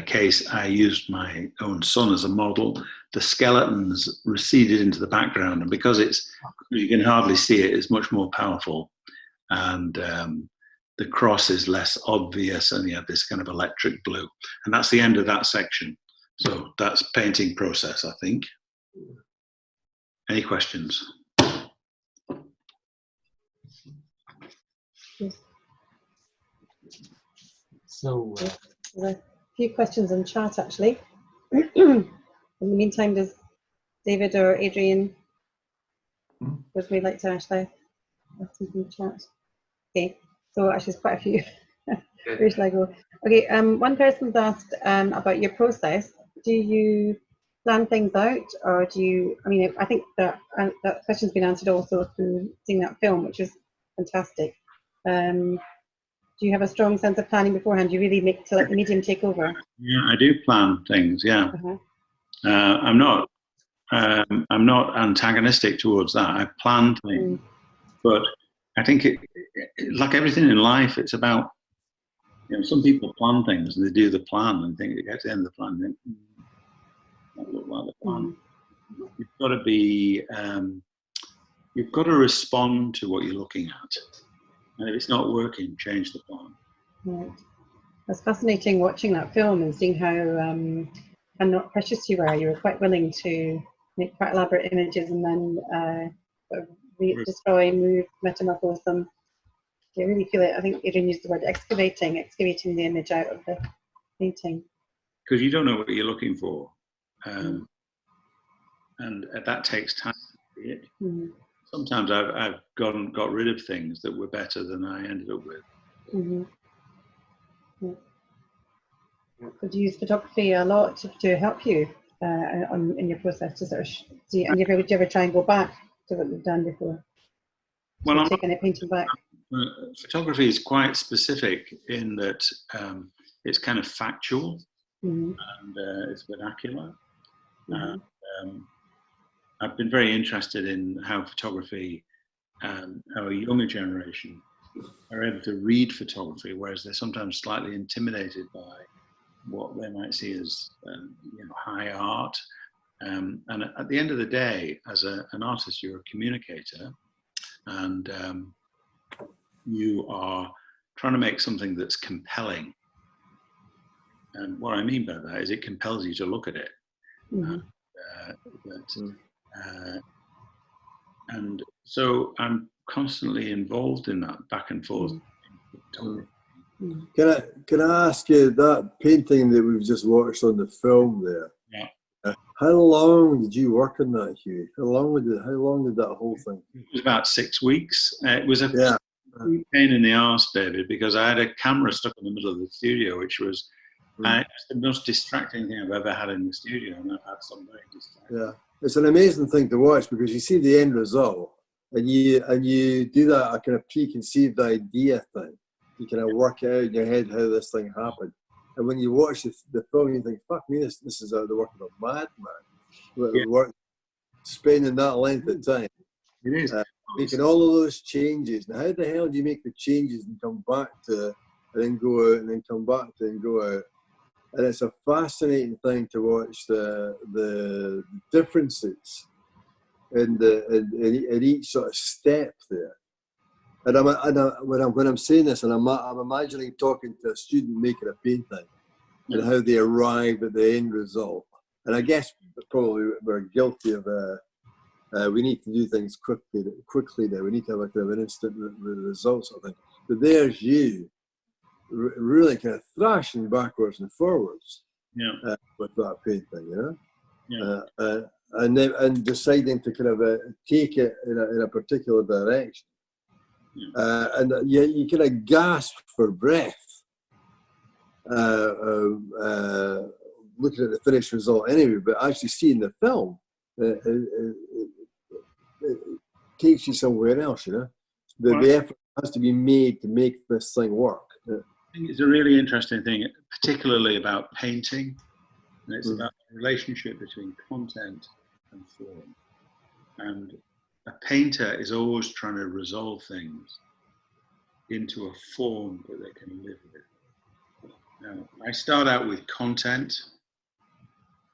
case, I used my own son as a model. The skeletons receded into the background, and because you can hardly see it, it's much more powerful. And the cross is less obvious, and you have this kind of electric blue. And that's the end of that section. So that's painting process, I think. Any questions? So, There's a few questions in chat, actually. In the meantime, does David or Adrian, would we like to actually ask something in the chat? Okay, so actually there's quite a few. Where shall I go? Okay, one person's asked about your process. Do you plan things out, or do you, I mean, I think that question's been answered also through seeing that film, which is fantastic. Do you have a strong sense of planning beforehand? Do you really to let the medium take over? Yeah, I do plan things. Yeah, I'm not antagonistic towards that. I plan things, but I think like everything in life, it's about, some people plan things and they do the plan and think it gets to the end of the plan and think, that look like the plan. You've got to be, you've got to respond to what you're looking at. And if it's not working, change the plan. Right. It's fascinating watching that film and seeing how not precious you were. You were quite willing to make quite elaborate images and then destroy, move, metamorphose them. You really feel it. I think Adrian used the word excavating the image out of the painting. Because you don't know what you're looking for. And that takes time to see it. Sometimes I've got rid of things that were better than I ended up with. Could you use photography a lot to help you in your process? To sort of would you ever try and go back to what you've done before? Well, taking a painting back. Photography is quite specific in that it's kind of factual and it's vernacular. I've been very interested in how photography, our younger generation, are able to read photography, whereas they're sometimes slightly intimidated by what they might see as high art. And at the end of the day, as an artist, you're a communicator, and you are trying to make something that's compelling. And what I mean by that is it compels you to look at it. And so I'm constantly involved in that back and forth. Can I ask you, that painting that we've just watched on the film there? Yeah. How long did you work on that, Hughie? How long did that whole thing? It was about 6 weeks. It was a pain in the arse, David, because I had a camera stuck in the middle of the studio, which was the most distracting thing I've ever had in the studio, and I've had some very distracting. Yeah, it's an amazing thing to watch because you see the end result, and you do that a kind of preconceived idea thing. You kind of work out in your head how this thing happened, and when you watch the film, you think, "Fuck me, this is the work of a madman." Spending that length of time, it is making all of those changes. Now, how the hell do you make the changes and come back to, and then go out, and then come back to, and go out? And it's a fascinating thing to watch the differences in each sort of step there. And when I'm saying this, and I'm imagining talking to a student making a painting and how they arrive at the end result. And I guess probably we're guilty of we need to do things quickly now. We need to have a kind of an instant results, I think. But there's you, really kind of thrashing backwards and forwards with that painting, and deciding to kind of take it in a particular direction. And you kind of gasp for breath looking at the finished result anyway, but actually seeing the film, it takes you somewhere else, The effort has to be made to make this thing work. I think it's a really interesting thing, particularly about painting. And it's about the relationship between content and form. And a painter is always trying to resolve things into a form that they can live with. Now, I start out with content,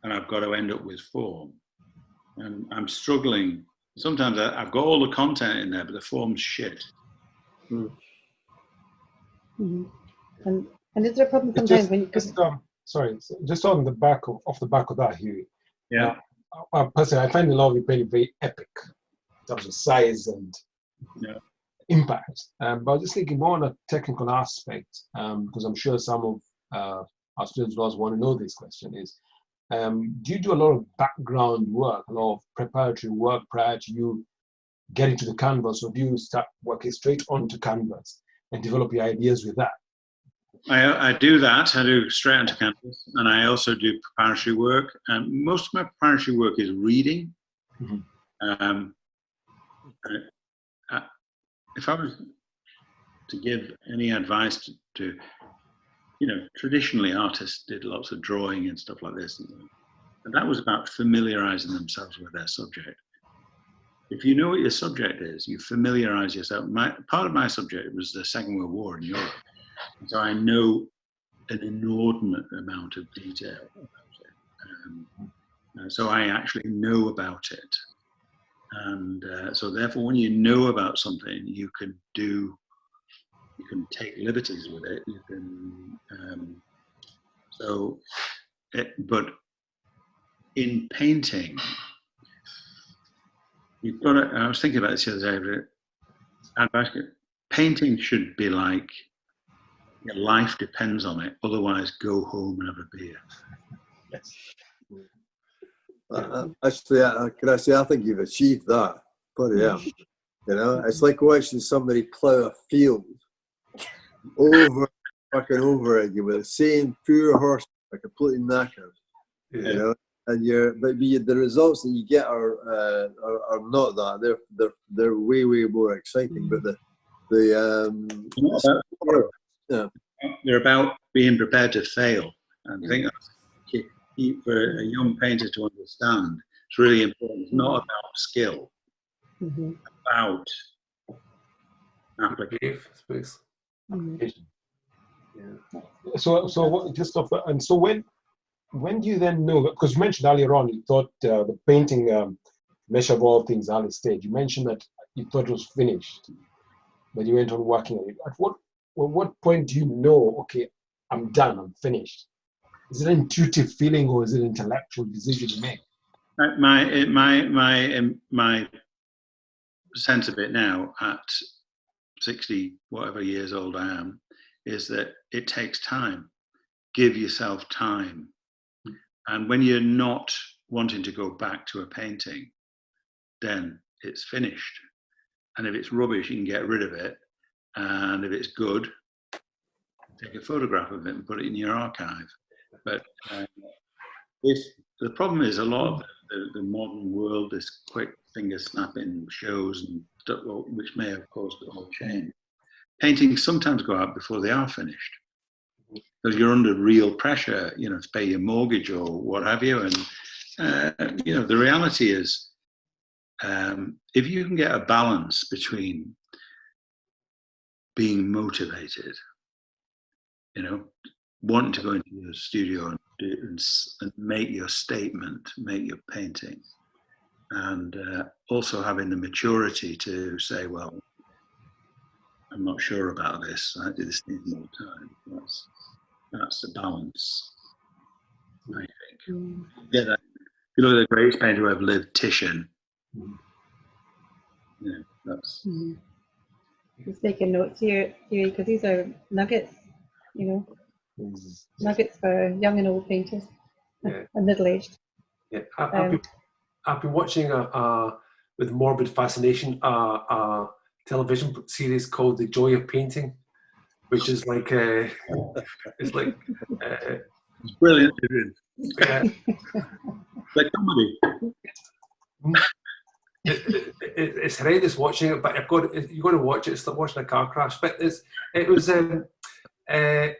and I've got to end up with form. And I'm struggling. Sometimes I've got all the content in there, but the form's shit. Mm-hmm. And is there a problem sometimes when you... Sorry, just on the back of that, Hughie. Yeah. Personally, I find a lot of it very, very epic in terms of size and impact. But I was just thinking more on a technical aspect, because I'm sure some of our students will also want to know this question is, do you do a lot of background work, a lot of preparatory work prior to you getting to the canvas, or do you start working straight onto canvas and develop your ideas with that? I do that. I do straight onto canvas, and I also do preparatory work. Most of my preparatory work is reading. Mm-hmm. If I was to give any advice to traditionally artists did lots of drawing and stuff like this, and that was about familiarizing themselves with their subject. If you know what your subject is, you familiarize yourself. Part of my subject was the Second World War in Europe. So I know an inordinate amount of detail about it. So I actually know about it. And so therefore, when you know about something, you can take liberties with it. You can, but in painting, you've got to, I was thinking about this the other day, painting should be like, your life depends on it, otherwise go home and have a beer. Yes. Actually, can I say, I think you've achieved that. Bloody hell. It's like watching somebody plough a field over again with the same pure horse, completely knackered. And the results that you get are not that. They're way more exciting. But they're about being prepared to fail. And I think that's key for a young painter to understand. It's really important. It's not about skill. Mm-hmm. About application. So what? Just off, and so when do you then know? Because you mentioned earlier on, you thought the painting measure of all things early stage. You mentioned that you thought it was finished, but you went on working on it. At what point do you know? Okay, I'm done. I'm finished. Is it an intuitive feeling or is it an intellectual decision you make? My sense of it now, at 60 whatever years old I am, is that it takes time. Give yourself time. And when you're not wanting to go back to a painting, then it's finished. And if it's rubbish, you can get rid of it. And if it's good, take a photograph of it and put it in your archive. But if the problem is, a lot of the modern world, this quick finger snapping shows and stuff, which may have caused it all change. Paintings sometimes go out before they are finished, because you're under real pressure, to pay your mortgage or what have you. And the reality is, if you can get a balance between being motivated, wanting to go into your studio and make your statement, make your painting, and also having the maturity to say, well, I'm not sure about this. This needs more time. That's the balance, I think. Yeah, if you look at the greatest painter who ever lived, Titian. That's. Just taking notes here, because these are nuggets, nuggets for young and old painters, and middle-aged. Yeah, I've been watching with morbid fascination a television series called The Joy of Painting, which is like it's brilliant. Like comedy. it's horrendous watching it, but you've got to watch it. It's like watching a car crash. But it was. I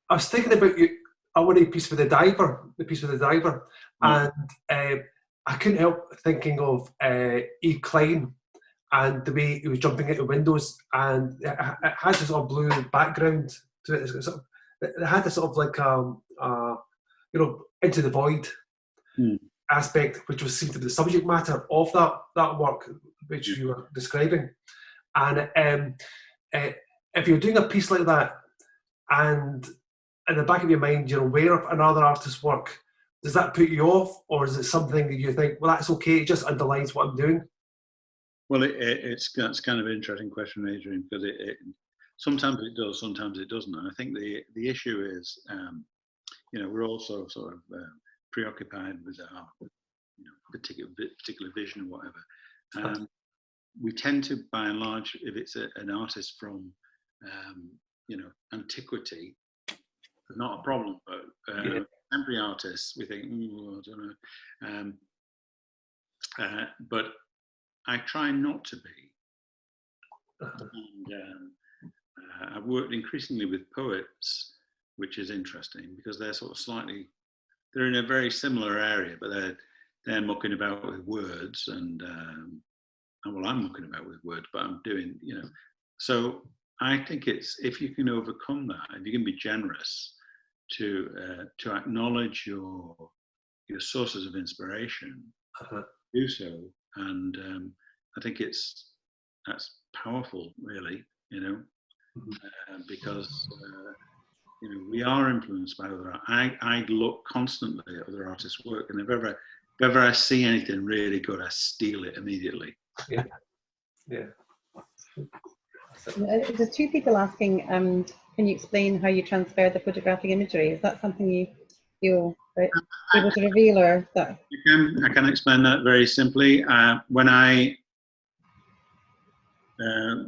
was thinking about you. I wanted a piece with the diver, and I couldn't help thinking of E. Klein and the way he was jumping into windows, and it had this sort of blue background to it. It had this sort of like into the void aspect, which was seemed to be the subject matter of that work which you were describing. And if you're doing a piece like that, and in the back of your mind you're aware of another artist's work, does that put you off, or is it something that you think, well, that's okay, it just underlines what I'm doing? Well, that's kind of an interesting question, Adrian, because it sometimes it does, sometimes it doesn't. And I think the issue is, we're also sort of preoccupied with our particular vision or whatever. We tend to, by and large, if it's an artist from antiquity, not a problem, but contemporary artists, we think, I don't know. But I try not to be. And I've worked increasingly with poets, which is interesting because they're sort of they're in a very similar area, but they're mucking about with words, and well, I'm mucking about with words, but I'm doing, So I think it's, if you can overcome that, if you can be generous to acknowledge your sources of inspiration, do so, and I think that's powerful, really, because we are influenced by other. I look constantly at other artists' work, and if ever I see anything really good, I steal it immediately. Yeah. There's two people asking, can you explain how you transfer the photographic imagery? Is that something you feel able to reveal, or that? I can explain that very simply. When I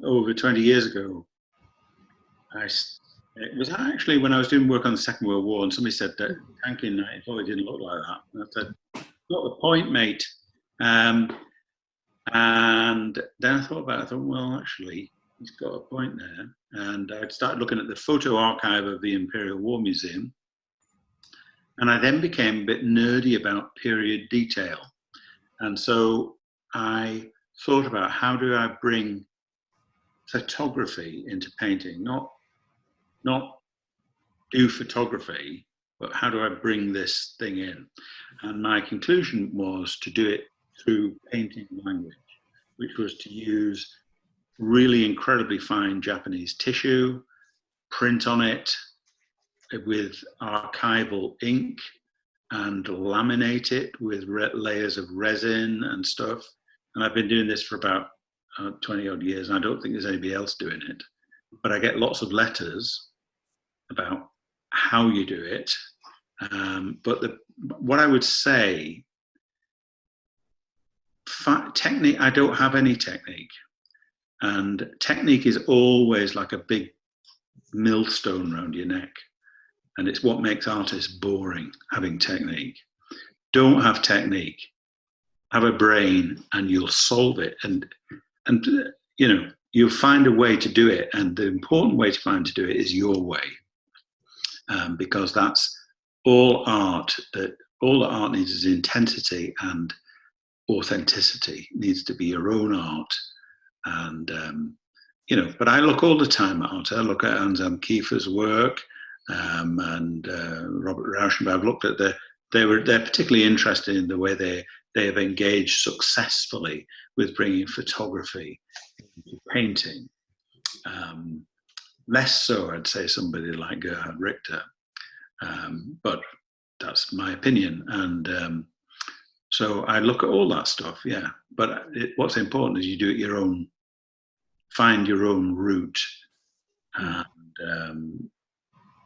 over 20 years ago, it was actually when I was doing work on the Second World War, and somebody said that tanking night probably didn't look like that. And I said, "Not the point, mate." And then I thought about it. I thought, well, actually, he's got a point there. And I started looking at the photo archive of the Imperial War Museum, and I then became a bit nerdy about period detail. And so I thought about, how do I bring photography into painting? Not do photography, but how do I bring this thing in? And my conclusion was to do it through painting language, which was to use really incredibly fine Japanese tissue, print on it with archival ink, and laminate it with layers of resin and stuff. And I've been doing this for about 20 odd years, and I don't think there's anybody else doing it. But I get lots of letters about how you do it. But what I would say, technique, I don't have any technique. And technique is always like a big millstone around your neck. And it's what makes artists boring, having technique. Don't have technique. Have a brain, and you'll solve it. And you'll find a way to do it. And the important way to do it is your way. Because that's all art. All that art needs is intensity and authenticity. It needs to be your own art. And, but I look all the time at art. I look at Anselm Kiefer's work, and Robert Rauschenberg. I've looked at they're particularly interested in the way they have engaged successfully with bringing photography into painting. Less so, I'd say, somebody like Gerhard Richter, but that's my opinion. And so I look at all that stuff, yeah. But what's important is you do it your own, find your own route, and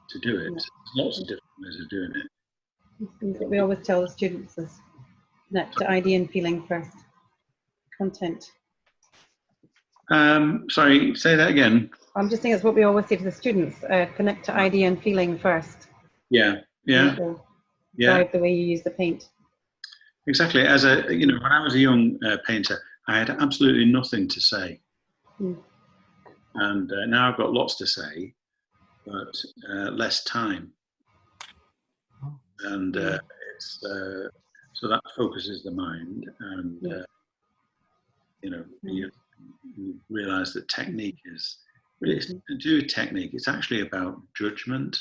to do it. There's lots of different ways of doing it. Things that we always tell the students is connect to idea and feeling first. Content. Sorry, say that again. I'm just saying it's what we always say to the students, connect to idea and feeling first. Yeah. Drive the way you use the paint. Exactly. As when I was a young painter, I had absolutely nothing to say. And now I've got lots to say, but less time. And so that focuses the mind, and you realize that technique is really, it's to do with technique. It's actually about judgment.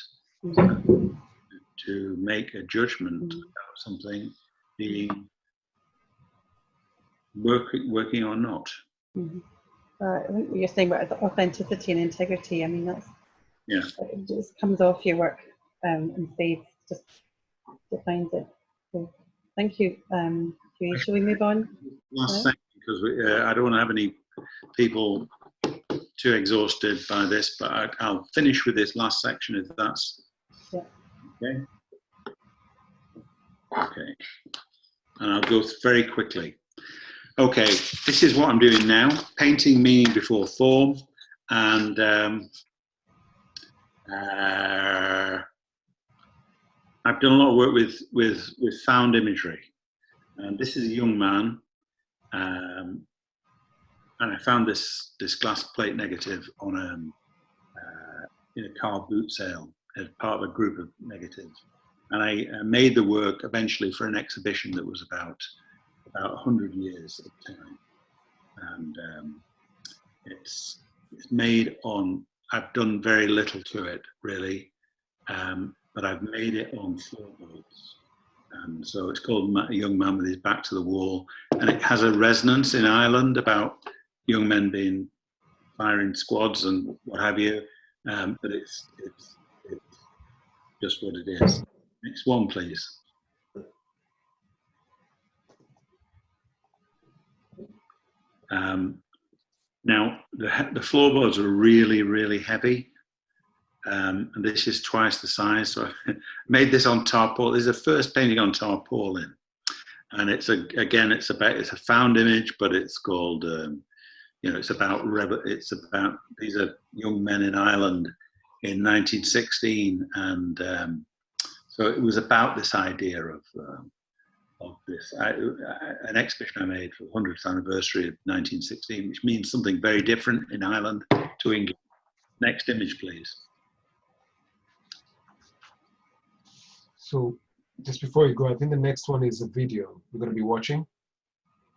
To make a judgment about something being working or not. I think what you're saying about authenticity and integrity, I mean, that's, it just comes off your work, and faith just defines it. So thank you. Shall we move on? Last thing, because I don't want to have any people too exhausted by this, but I'll finish with this last section if that's okay. Okay, and I'll go very quickly. Okay, this is what I'm doing now: painting meaning before form, and I've done a lot of work with found imagery. And this is a young man, and I found this glass plate negative on in a car boot sale as part of a group of negatives. And I made the work eventually for an exhibition that was about 100 years at the time. And it's made on, I've done very little to it really, but I've made it on floorboards. And so it's called A Young Man with His Back to the Wall. And it has a resonance in Ireland about young men being firing squads and what have you. But it's just what it is. Next one, please. Now, the floorboards are really, really heavy. And this is twice the size. So I made this on tarpaulin. This is the first painting on tarpaulin. And it's a found image, but it's called, it's about these are young men in Ireland in 1916. And so it was about this idea of this, an exhibition I made for the 100th anniversary of 1916, which means something very different in Ireland to England. Next image, please. So just before you go, I think the next one is a video we're going to be watching.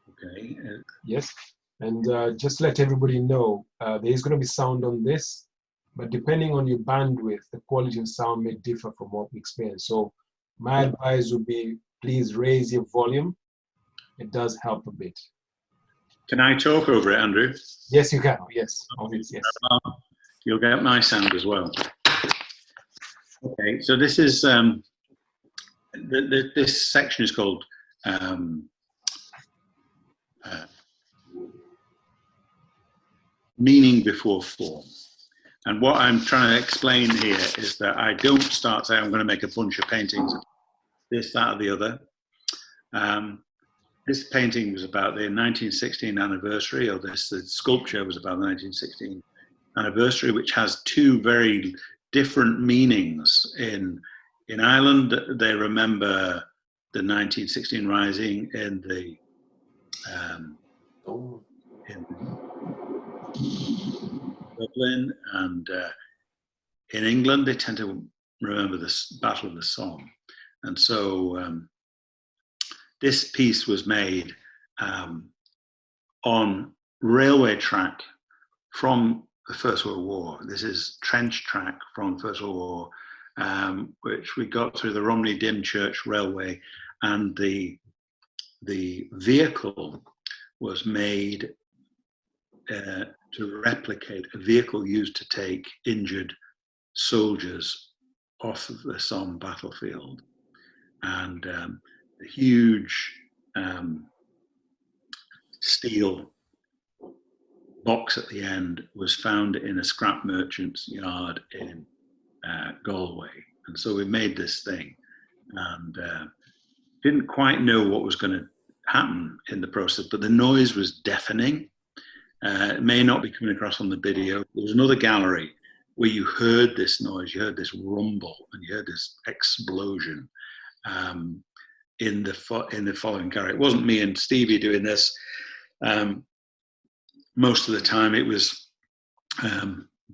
Okay. Yes. And just let everybody know, there is going to be sound on this, but depending on your bandwidth, the quality of sound may differ from what we experience. So my advice would be, please raise your volume. It does help a bit. Can I talk over it, Andrew? Yes, you can. Yes. Yes. You'll get my sound as well. Okay, so this is this section is called meaning before form. And what I'm trying to explain here is that I don't start saying I'm going to make a bunch of paintings, this, that, or the other. This painting was about the 1916 anniversary, or the sculpture was about the 1916 anniversary, which has two very different meanings. In Ireland, they remember the 1916 rising in Dublin, and in England, they tend to remember the Battle of the Somme. And so this piece was made on railway track from the First World War. This is trench track from the First World War, which we got through the Romney Dymchurch Railway, and the vehicle was made to replicate a vehicle used to take injured soldiers off of the Somme battlefield. And the huge steel box at the end was found in a scrap merchant's yard in Galway. And so we made this thing, and didn't quite know what was going to happen in the process, but the noise was deafening. It may not be coming across on the video. There was another gallery where you heard this noise, you heard this rumble, and you heard this explosion in the following character. It wasn't me and Stevie doing this. Most of the time it was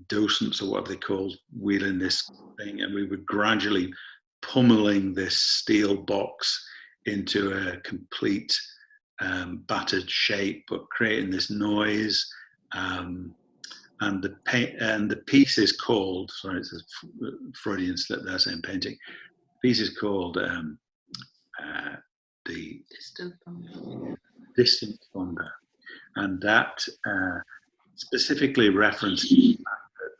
docents or what they called wheeling this thing, and we were gradually pummeling this steel box into a complete battered shape, but creating this noise. And the piece is called, sorry, it's a Freudian slip there saying painting. The piece is called the Distant Thunder. And that specifically referenced the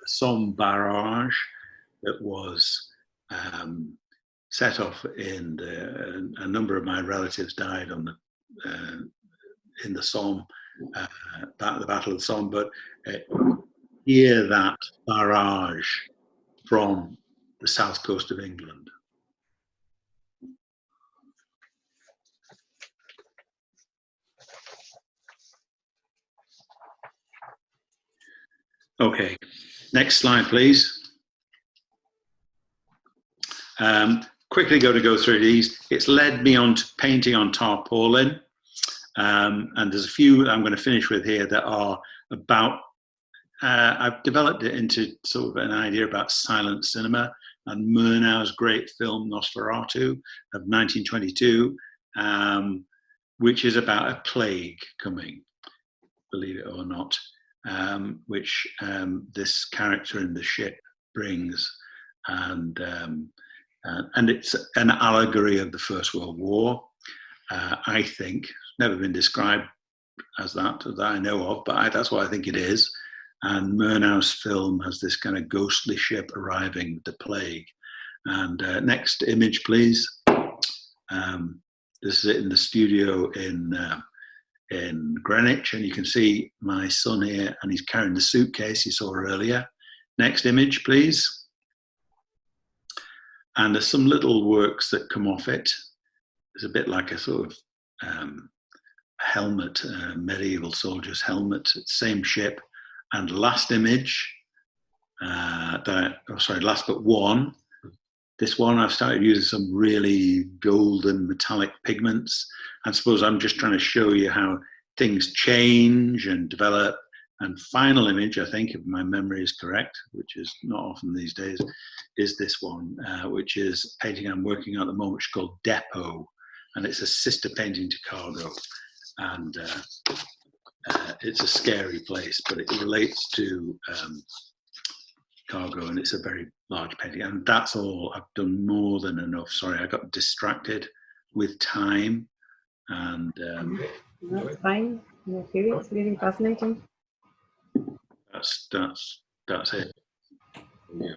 Somme barrage that was set off in a number of my relatives died on in the Somme, the Battle of the Somme, but hear that barrage from the south coast of England. Okay, next slide, please. Quickly going to go through these. It's led me on to painting on tarpaulin. And there's a few I'm going to finish with here that are about, I've developed it into sort of an idea about silent cinema and Murnau's great film Nosferatu of 1922, which is about a plague coming, believe it or not, which this character in the ship brings. And it's an allegory of the First World War, I think. Never been described as that I know of, but that's what I think it is. And Murnau's film has this kind of ghostly ship arriving with the plague. And next image, please. This is it in the studio in Greenwich, and you can see my son here, and he's carrying the suitcase you saw earlier. Next image, please. And there's some little works that come off it. It's a bit like a sort of helmet, medieval soldier's helmet, same ship. And last image, last but one. This one, I've started using some really golden metallic pigments. I suppose I'm just trying to show you how things change and develop. And final image, I think, if my memory is correct, which is not often these days, is this one, which is a painting I'm working on at the moment, which is called Depot. And it's a sister painting to Cargo. And it's a scary place, but it relates to Cargo, and it's a very large painting. And that's all. I've done more than enough. Sorry, I got distracted with time. And that's fine. It's really fascinating. That's it. Yeah.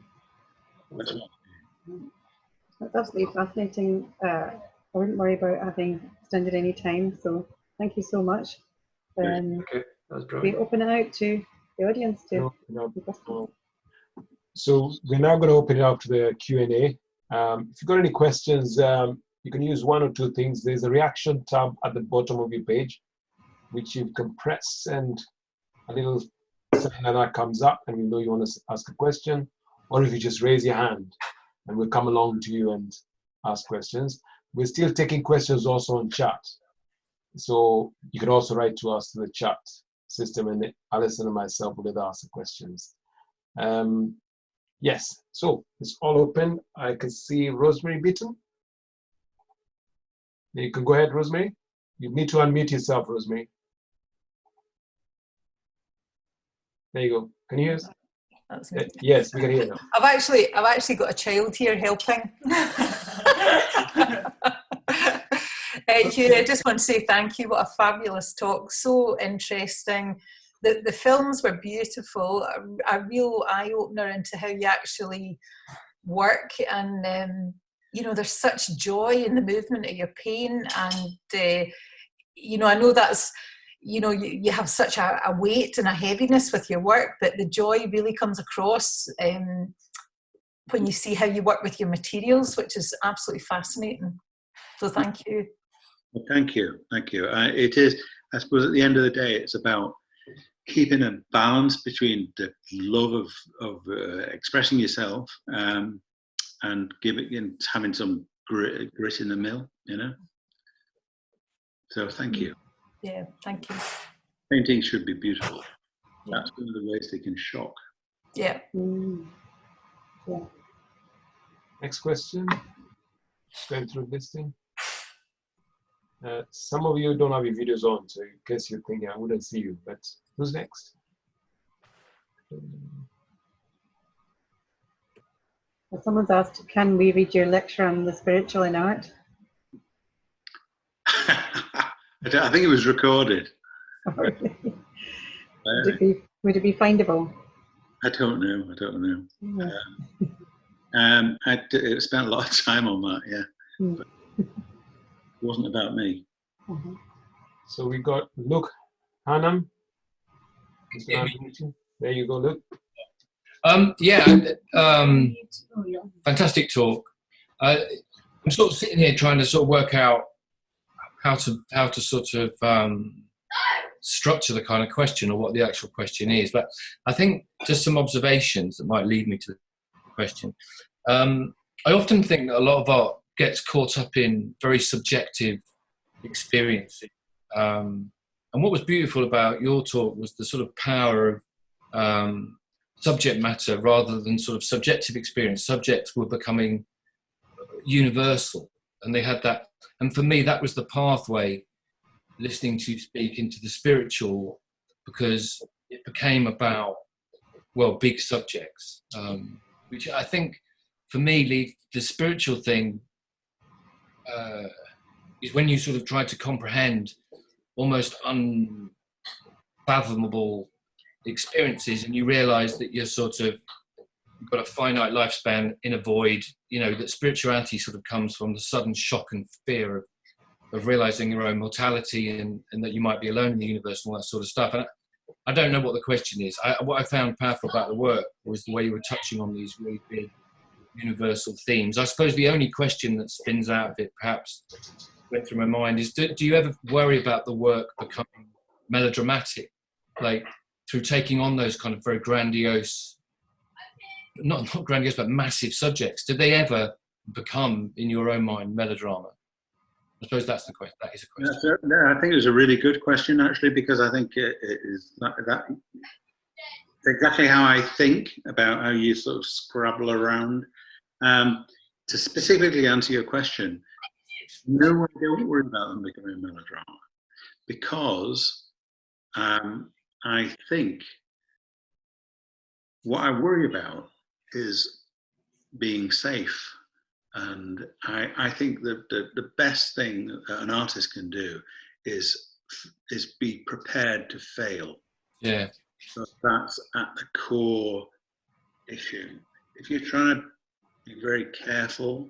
That's absolutely fascinating. I wouldn't worry about having extended any time. So thank you so much. Okay, that was We brilliant. open it out to the audience too. So we're now going to open it up to the Q&A. If you've got any questions, you can use one or two things. There's a reaction tab at the bottom of your page, which you can press, and a little sign like that comes up, and we know you want to ask a question. Or if you just raise your hand, and we'll come along to you and ask questions. We're still taking questions also on chat. So you can also write to us to the chat system, and Alison and myself will either ask the questions. Yes, so it's all open. I can see Rosemary Beaton. You can go ahead, Rosemary. You need to unmute yourself, Rosemary. There you go. Can you hear us? That's me. Yes, we can hear you. I've actually got a child here helping. Hugh, I just want to say thank you. What a fabulous talk. So interesting. The films were beautiful. A real eye-opener into how you actually work. And, you know, there's such joy in the movement of your pain. And, you know, I know that's, you know, you have such a weight and a heaviness with your work, but the joy really comes across when you see how you work with your materials, which is absolutely fascinating. So thank you. Well, thank you. It is, I suppose at the end of the day, it's about keeping a balance between the love of expressing yourself and having some grit in the mill, you know. So thank you. Yeah, thank you. Painting should be beautiful. That's one of the ways they can shock. Yeah. Yeah. Next question. Going through this thing. Some of you don't have your videos on, so in case you're thinking I wouldn't see you, but who's next? Well, someone's asked, can we read your lecture on the spiritual in art? I think it was recorded. Would it be findable? I don't know. I don't know. Yeah. I spent a lot of time on that. Yeah, but it wasn't about me. So we got Luke Hanam. There you go, Luke. Fantastic talk. I'm sort of sitting here trying to sort of work out how to sort of structure the kind of question or what the actual question is. But I think just some observations that might lead me to the question. I often think that a lot of art gets caught up in very subjective experiences. And what was beautiful about your talk was the sort of power of subject matter rather than sort of subjective experience. Subjects were becoming universal, and they had that. And for me, that was the pathway, listening to you speak into the spiritual, because it became about, well, big subjects, which I think for me, the spiritual thing is when you sort of try to comprehend almost unfathomable experiences, and you realize that you're sort of, you've got a finite lifespan in a void, that spirituality sort of comes from the sudden shock and fear of realizing your own mortality and that you might be alone in the universe and all that sort of stuff. And I don't know what the question is. What I found powerful about the work was the way you were touching on these really big universal themes. I suppose the only question that spins out of it, perhaps went through my mind, is do you ever worry about the work becoming melodramatic, like through taking on those kind of very grandiose, not grandiose, but massive subjects? Did they ever become, in your own mind, melodrama? I suppose that's the question. That is a question. Yeah, I think it was a really good question, actually, because I think it is that exactly how I think about how you sort of scrabble around. To specifically answer your question, no, I don't worry about them becoming a melodrama, because I think what I worry about is being safe. And I think that the best thing that an artist can do is be prepared to fail. Yeah. So that's at the core issue. If you're trying to be very careful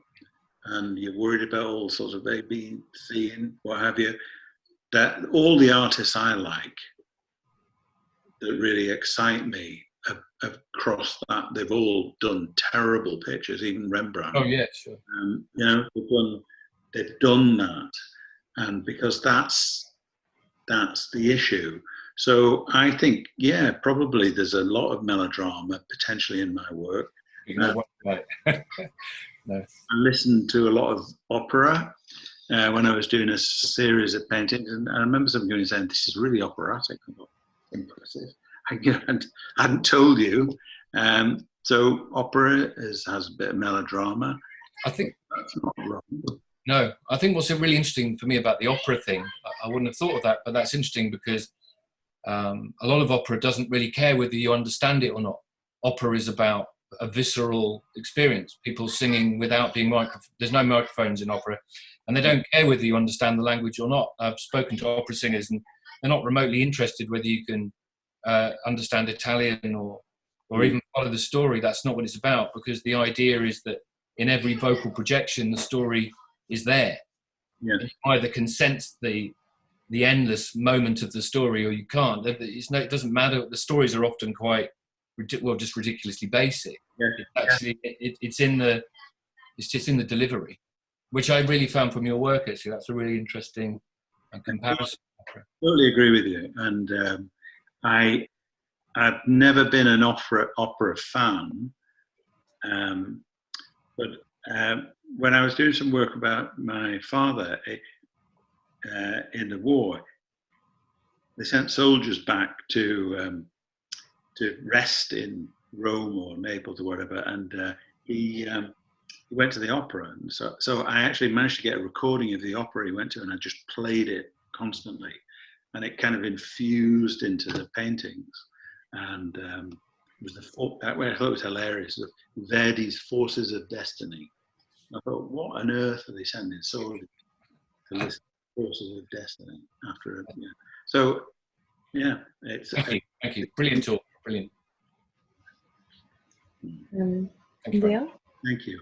and you're worried about all sorts of A, B, C, and what have you, that all the artists I like that really excite me have crossed that. They've all done terrible pictures, even Rembrandt. Oh yeah, sure. They've done that, and because that's the issue. So I think, yeah, probably there's a lot of melodrama potentially in my work. Right. No. I listened to a lot of opera when I was doing a series of paintings, and I remember somebody saying, "This is really operatic." I thought, impressive. I hadn't told you. So opera has a bit of melodrama. I think that's not wrong. No, I think what's really interesting for me about the opera thing, I wouldn't have thought of that, but that's interesting because a lot of opera doesn't really care whether you understand it or not. Opera is about a visceral experience. People singing without being there's no microphones in opera, and they don't care whether you understand the language or not. I've spoken to opera singers, and they're not remotely interested whether you can understand Italian or even follow the story. That's not what it's about, because the idea is that in every vocal projection, the story is there. Yeah. You either can sense the endless moment of the story, or you can't. It doesn't matter. The stories are often quite, just ridiculously basic. Yeah. It's just in the delivery, which I really found from your work. Actually, that's a really interesting comparison. Totally agree with you, and I've never been an opera fan, but when I was doing some work about my father, in the war, they sent soldiers back to rest in Rome or Naples or whatever, and he went to the opera, and so I actually managed to get a recording of the opera he went to, and I just played it constantly, and it kind of infused into the paintings, and it was that way I thought it was hilarious. Verdi's Forces of Destiny. I thought, what on earth are they sending soldiers to list Forces of Destiny after? Yeah. So yeah, it's Thank you. Brilliant talk. Brilliant. Anybody else? Thank you.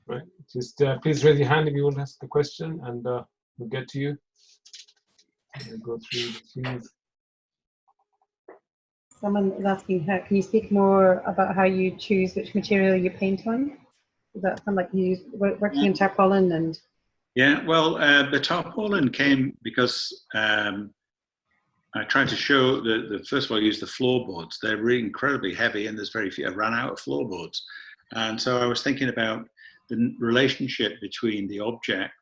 Right. Just please raise your hand if you want to ask the question, and we'll get to you. I'll go through the things. Someone is asking, can you speak more about how you choose which material you paint on? Is that something like you working in tarpaulin and? Yeah, well, the tarpaulin came because I tried to show first of all, I used the floorboards. They're really incredibly heavy, and there's very few. I ran out of floorboards, and so I was thinking about the relationship between the object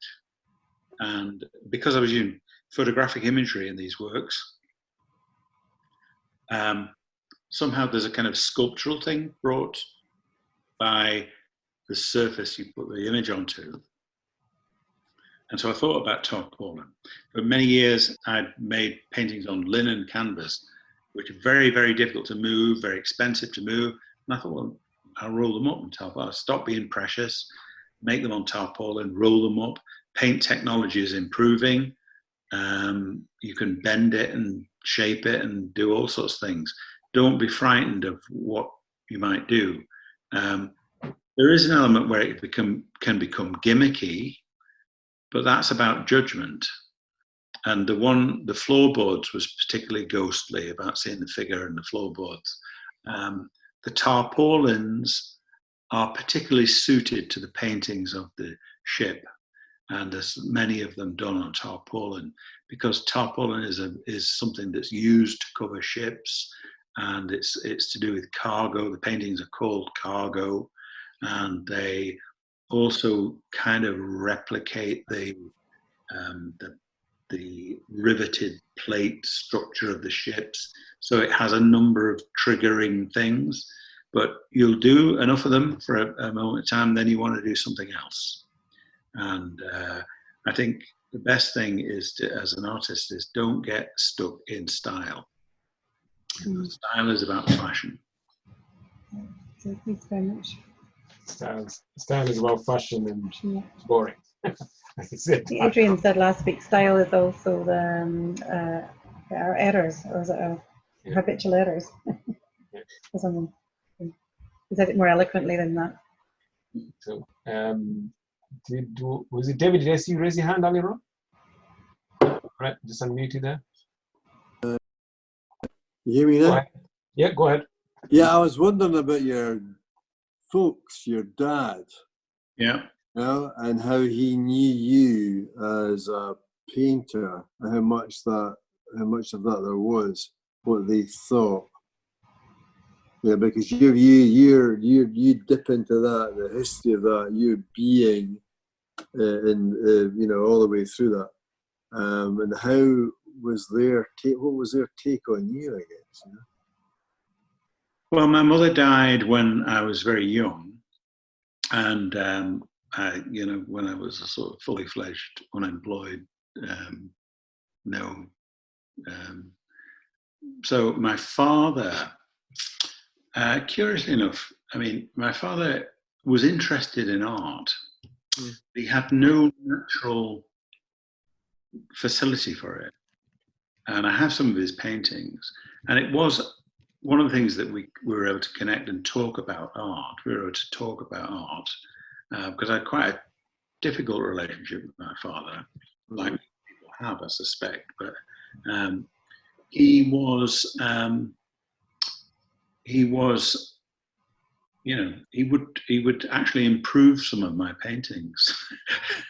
and, because I was using photographic imagery in these works, somehow there's a kind of sculptural thing brought by the surface you put the image onto. And so I thought about tarpaulin. For many years, I'd made paintings on linen canvas, which are very, very difficult to move, very expensive to move. And I thought, well, I'll roll them up in tarpaulin. Stop being precious, make them on tarpaulin, roll them up. Paint technology is improving. You can bend it and shape it and do all sorts of things. Don't be frightened of what you might do. There is an element where it can become gimmicky, but that's about judgment. And the floorboards was particularly ghostly, about seeing the figure in the floorboards. The tarpaulins are particularly suited to the paintings of the ship, and there's many of them done on tarpaulin, because tarpaulin is something that's used to cover ships, and it's to do with cargo. The paintings are called cargo, and they also kind of replicate the riveted plate structure of the ships. So it has a number of triggering things, but you'll do enough of them for a moment of time, then you want to do something else. And I think the best thing is as an artist, is don't get stuck in style. Style is about fashion. So thanks very much. Style is about fashion, and it's boring. Adrian said last week, style is also our errors, or is it habitual errors? Or something. He said it more eloquently than that. So, was it David? Did I see you raise your hand earlier on? Right, just unmute you there. You hear me now? Yeah, go ahead. Yeah, I was wondering about your folks, your dad. Yeah. You know, and how he knew you as a painter, and how much of that there was, what they thought. Yeah, because you dip into that, the history of that, you being, all the way through that, and how was their take? What was their take on you? I guess. You know? Well, my mother died when I was very young, and when I was a sort of fully fledged, unemployed, so my father, curiously enough, my father was interested in art. He had no natural facility for it. And I have some of his paintings. And it was one of the things that we were able to connect and talk about art. We were able to talk about art because I had quite a difficult relationship with my father, like people have, I suspect. But he was, he would actually improve some of my paintings.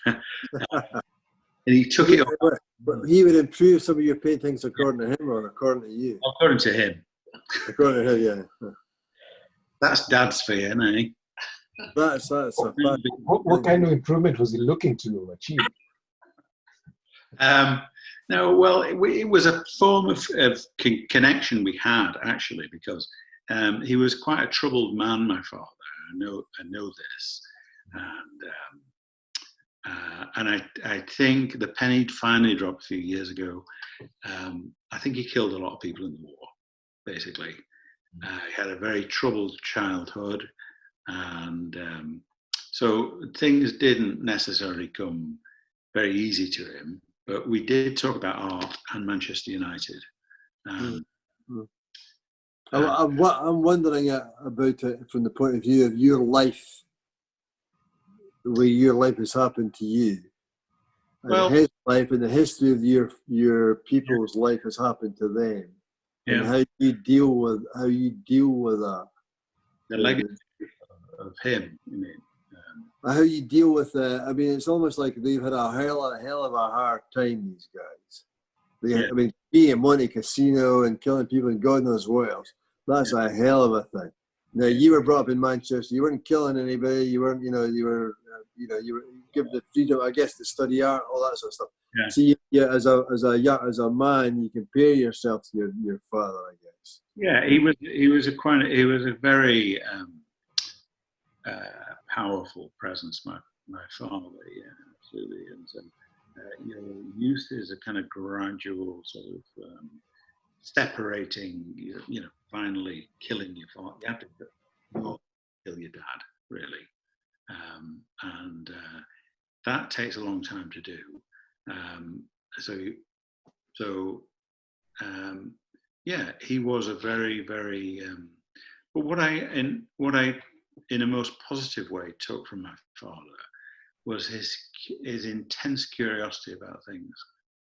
And he took it on. But he would improve some of your paintings according to him, or according to you? According to him. According to him, yeah. That's Dad's for you, isn't he? That's a fact. What kind of improvement was he looking to achieve? No, well, it was a form of connection we had, actually, because he was quite a troubled man, my father. I know this, and I think the penny finally dropped a few years ago. I think he killed a lot of people in the war, basically. He had a very troubled childhood, and so things didn't necessarily come very easy to him. But we did talk about art and Manchester United. I'm wondering about it from the point of view of your life, the way your life has happened to you. Well, and his life and the history of your people's life has happened to them, and how you deal with that. The legacy of him, you mean? How you deal with I mean, it's almost like they've had a hell of a hard time, these guys. I mean, being in Monte Casino and killing people and God knows what else. That's a hell of a thing. Now, you were brought up in Manchester. You weren't killing anybody. You weren't, you were given the freedom, I guess, to study art, all that sort of stuff. Yeah. See, as a man, you compare yourself to your father, I guess. Yeah, he was a very powerful presence, my father. Yeah, absolutely. And youth is a kind of gradual sort of separating. Finally killing your father. You have to kill your dad, really, and that takes a long time to do. He was a very, very. But what I in a most positive way took from my father was his intense curiosity about things.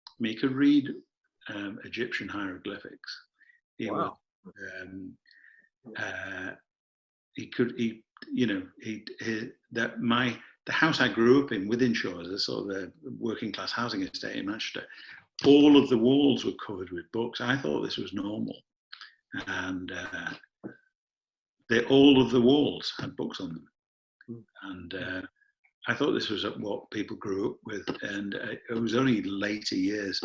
I mean, he could read Egyptian hieroglyphics. Wow. The house I grew up in, Wythenshawe, is a sort of a working class housing estate in Manchester. All of the walls were covered with books. I thought this was normal, and all of the walls had books on them, and I thought this was what people grew up with. And it was only later years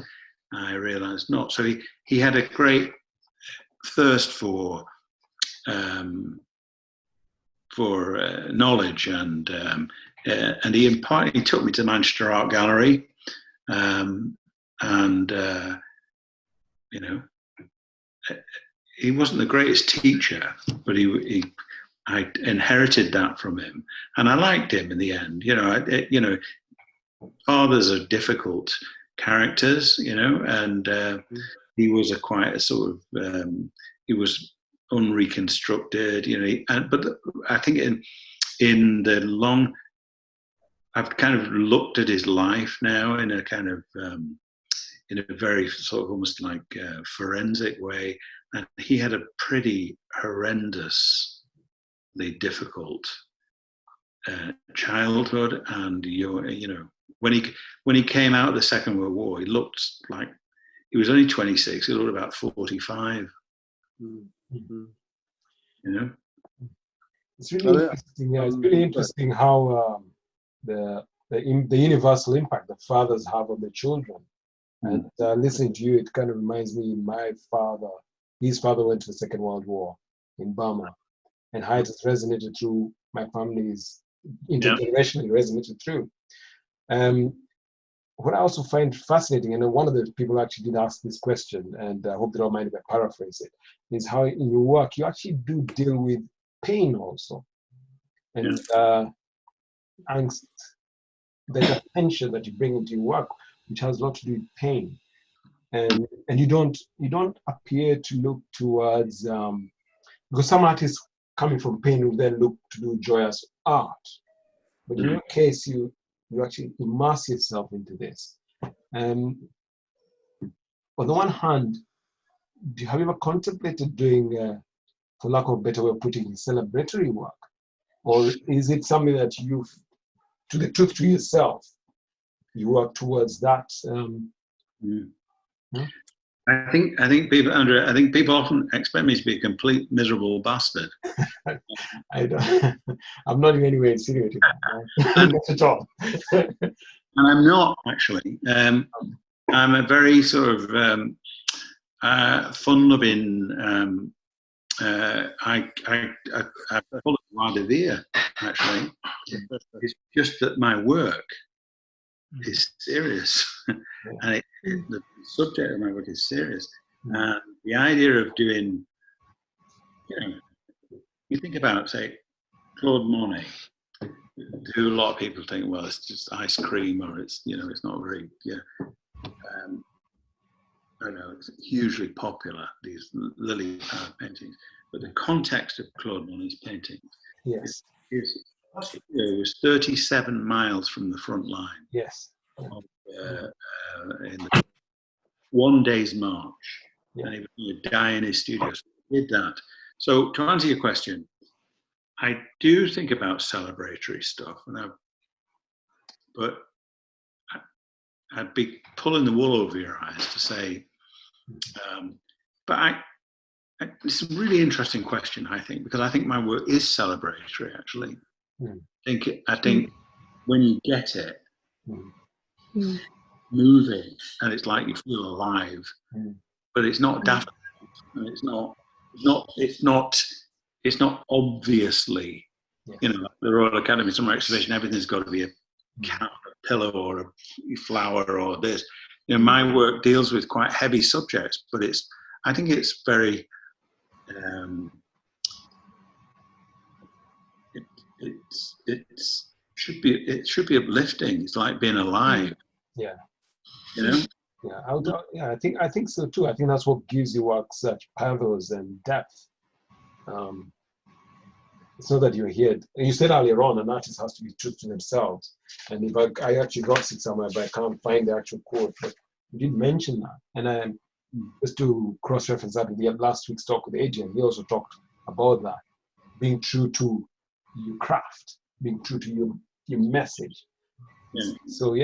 I realised not. So he had a great thirst for knowledge, and he took me to Manchester Art Gallery, he wasn't the greatest teacher, but I inherited that from him, and I liked him in the end. Fathers are difficult characters, and he was quite a sort of he was unreconstructed, but I think in the long, I've kind of looked at his life now in a kind of in a very sort of almost like forensic way, and he had a pretty horrendously difficult childhood. And when he came out of the Second World War, he looked like he was only 26. He looked about 45. Mm-hmm. It's really interesting. Yeah, it's really interesting how the universal impact that fathers have on their children. And listening to you, it kind of reminds me, his father went to the Second World War in Burma, and how it has resonated through my family's intergenerationally resonated through. What I also find fascinating, and one of the people actually did ask this question, and I hope they don't mind if I paraphrase it, is how in your work you actually do deal with pain also, and angst, the tension that you bring into your work, which has a lot to do with pain, and you don't appear to look towards because some artists coming from pain will then look to do joyous art, but in your case you actually immerse yourself into this. On the one hand, have you ever contemplated doing, for lack of a better way of putting it, celebratory work? Or is it something that you've, to the truth to yourself, you work towards that? I think people, Andrea, people often expect me to be a complete miserable bastard. I'm not in any way insinuating that. Not at all. And I'm not, actually. I'm a very sort of fun-loving. I'm full of joie de vivre, actually. It's just that my work is serious, and the subject of my work is serious. And the idea of doing, you think about, say, Claude Monet, who a lot of people think, well, it's just ice cream, or it's not very, I don't know, it's hugely popular, these lily pad paintings. But the context of Claude Monet's painting is it was 37 miles from the front line. Yes. Of, in the 1 day's march. And he would die in his studio. So he did that. So to answer your question, I do think about celebratory stuff, but I'd be pulling the wool over your eyes to say, but it's a really interesting question, I think, because I think my work is celebratory, actually. I think when you get it, moving, and it's like you feel alive, but it's not daft, and it's not obviously, the Royal Academy Summer Exhibition, everything's got to be a cat, a pillow, or a flower, or this. My work deals with quite heavy subjects, but I think it's very, it should be uplifting. It's like being alive. Yeah. Yeah, I think so too. I think that's what gives your work such pathos and depth. It's not that you're here. You said earlier on, an artist has to be true to themselves. And if I actually got it somewhere, but I can't find the actual quote. But you did mention that, and just to cross-reference that with the last week's talk with Adrian, he also talked about that, being true to your craft, being true to your message. Yeah. So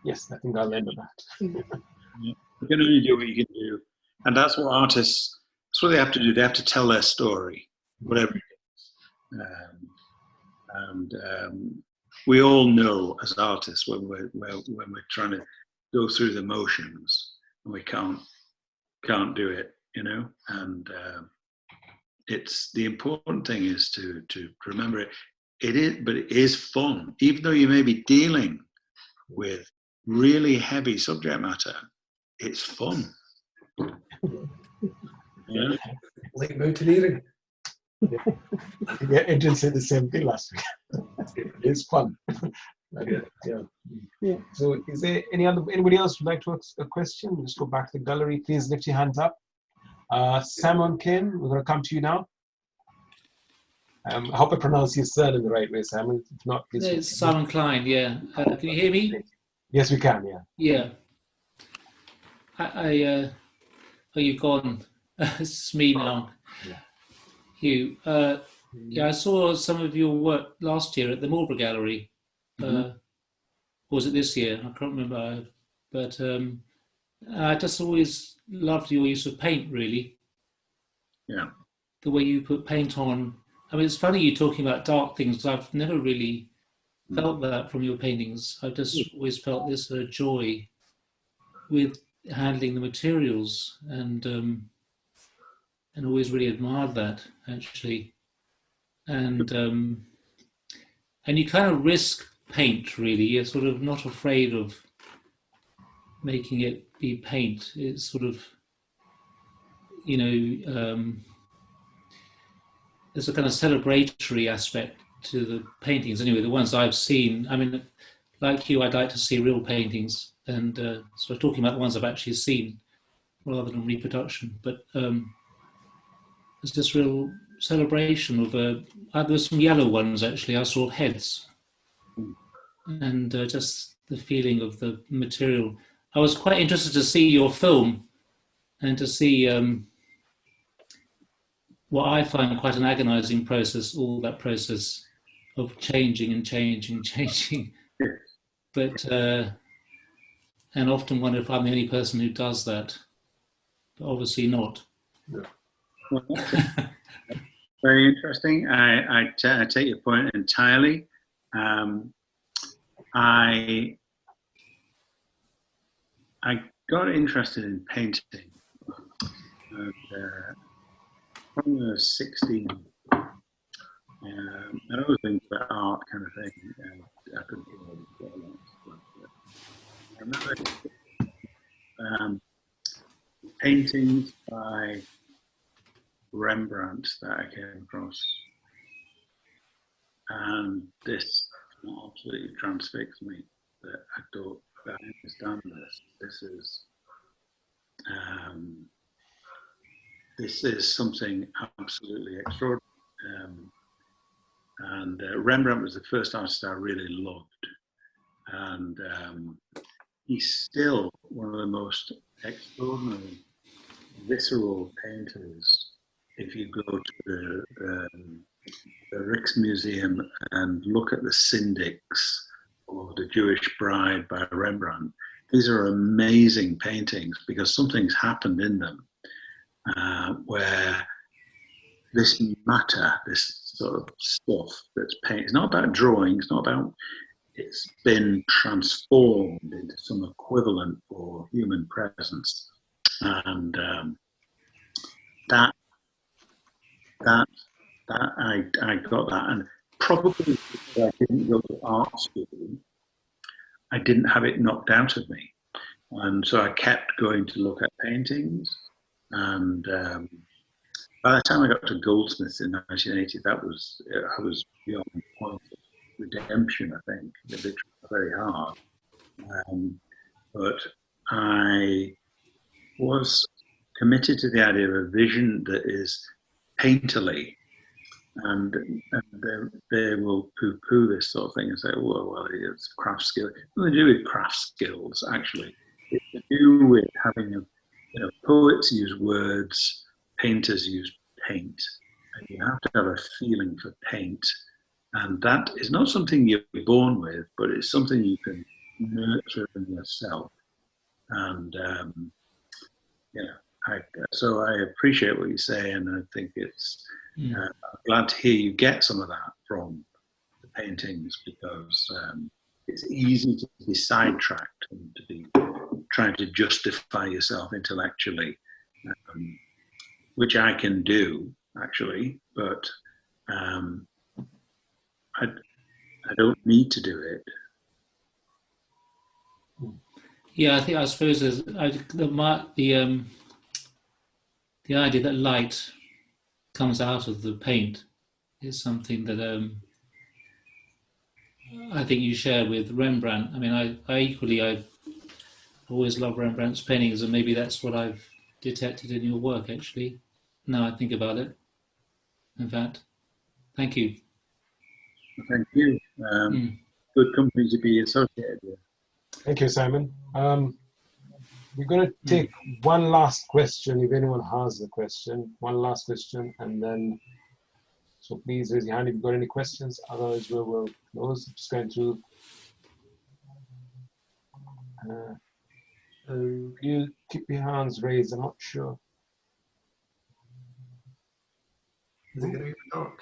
yes, I think I'll end on that. You can only do what you can do, and that's what artists. That's what they have to do. They have to tell their story, whatever it is. And we all know as artists when we're trying to go through the motions and we can't do it, And it's the important thing is to remember it. It is, but it is fun, even though you may be dealing with really heavy subject matter. It's fun. Yeah. Like mountaineering. Yeah, Adrian said the same thing last week. It's fun. Yeah. So is there anybody else who'd like to ask a question? Just go back to the gallery. Please lift your hands up. Simon Ken, we're going to come to you now. I hope I pronounce your surname the right way, Simon. If not, please. It's Simon Klein, yeah. Can you hear me? Yes, we can, yeah. Yeah. Oh, you've gone. It's me now. Yeah. Hugh. I saw some of your work last year at the Marlborough Gallery. Or was it this year? I can't remember. But I just always loved your use of paint, really. Yeah. The way you put paint on. I mean, it's funny you talking about dark things. I've never really felt that from your paintings. I've just always felt this joy with handling the materials, and always really admired that, actually. And you kind of risk paint, really. You're sort of not afraid of making it be paint. It's sort of, there's a kind of celebratory aspect to the paintings. Anyway, the ones I've seen, I mean, like you, I'd like to see real paintings, and so talking about the ones I've actually seen rather than reproduction. But there's this real celebration of, there's some yellow ones actually, I saw heads, and just the feeling of the material. I was quite interested to see your film and to see what I find quite an agonizing process, all that process of changing and changing. But, and often wonder if I'm the only person who does that, but obviously not. Well, very interesting. I take your point entirely. I got interested in painting. And, when I was 16, I always think about art kind of thing. And I couldn't do it. I remember paintings by Rembrandt that I came across. And this absolutely transfixed me. That I don't understand this. This is something absolutely extraordinary. And Rembrandt was the first artist I really loved. And he's still one of the most extraordinary, visceral painters. If you go to the Rijksmuseum and look at the Syndics or the Jewish Bride by Rembrandt, these are amazing paintings because something's happened in them where this matter, this sort of stuff that's painted, it's not about drawing, it's not about, it's been transformed into some equivalent for human presence. And I got that, and probably because I didn't go to art school, I didn't have it knocked out of me, and so I kept going to look at paintings. And by the time I got to Goldsmiths in 1980, I was beyond the point of redemption. I think it was very hard, but I was committed to the idea of a vision that is painterly. And they will poo-poo this sort of thing and say, well, it's craft skill. It's nothing to do with craft skills, actually. It's to do with having poets use words, painters use paint, and you have to have a feeling for paint. And that is not something you're born with, but it's something you can nurture in yourself. And so I appreciate what you say, and I think it's I'm glad to hear you get some of that from the paintings, because it's easy to be sidetracked and to be trying to justify yourself intellectually, which I can do actually, but I don't need to do it. Yeah, I suppose there's the idea that light comes out of the paint is something that I think you share with Rembrandt. I mean, I've always loved Rembrandt's paintings, and maybe that's what I've detected in your work, actually. Now I think about it. In fact, thank you. Thank you. Good company to be associated with. Thank you, Simon. We're going to take one last question, if anyone has a question. One last question, and then, so please raise your hand if you've got any questions. Otherwise, we will close. Just going through. You keep your hands raised. I'm not sure. Is it going to be dark?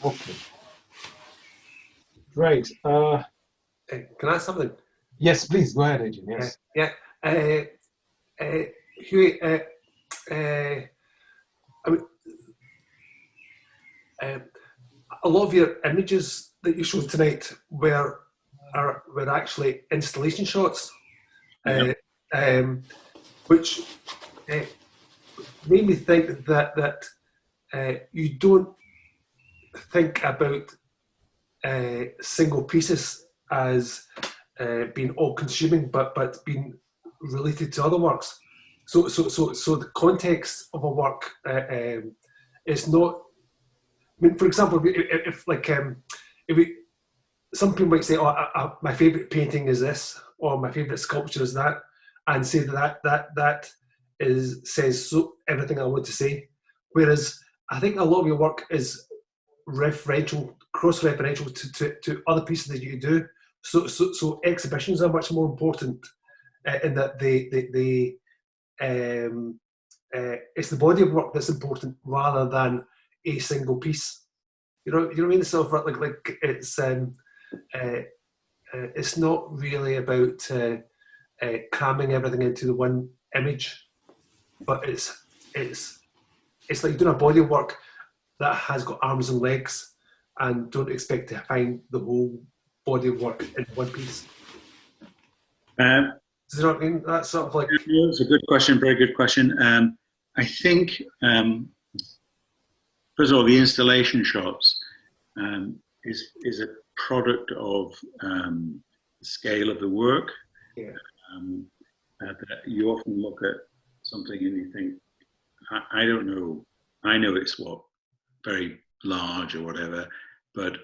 Okay. Right. Can I ask something? Yes, please go ahead, Adrian. Yes. Hughie, I mean, a lot of your images that you showed tonight were actually installation shots, which made me think that you don't think about single pieces as being all-consuming, but being related to other works. So the context of a work is not. I mean, for example, if some people might say, "Oh, my favourite painting is this," or "My favourite sculpture is that," and say that says everything I want to say. Whereas I think a lot of your work is cross-referential to other pieces that you do. So exhibitions are much more important in that it's the body of work that's important rather than a single piece. You know what I mean? Sort of like it's it's not really about cramming everything into the one image, but it's like doing a body of work that has got arms and legs, and don't expect to find the whole body of work in one piece. Does you know what I mean? That's sort of like. It's a good question, very good question. I think, first of all, the installation shots is a product of the scale of the work. Yeah. That you often look at something and you think, I don't know. I know it's very large or whatever, but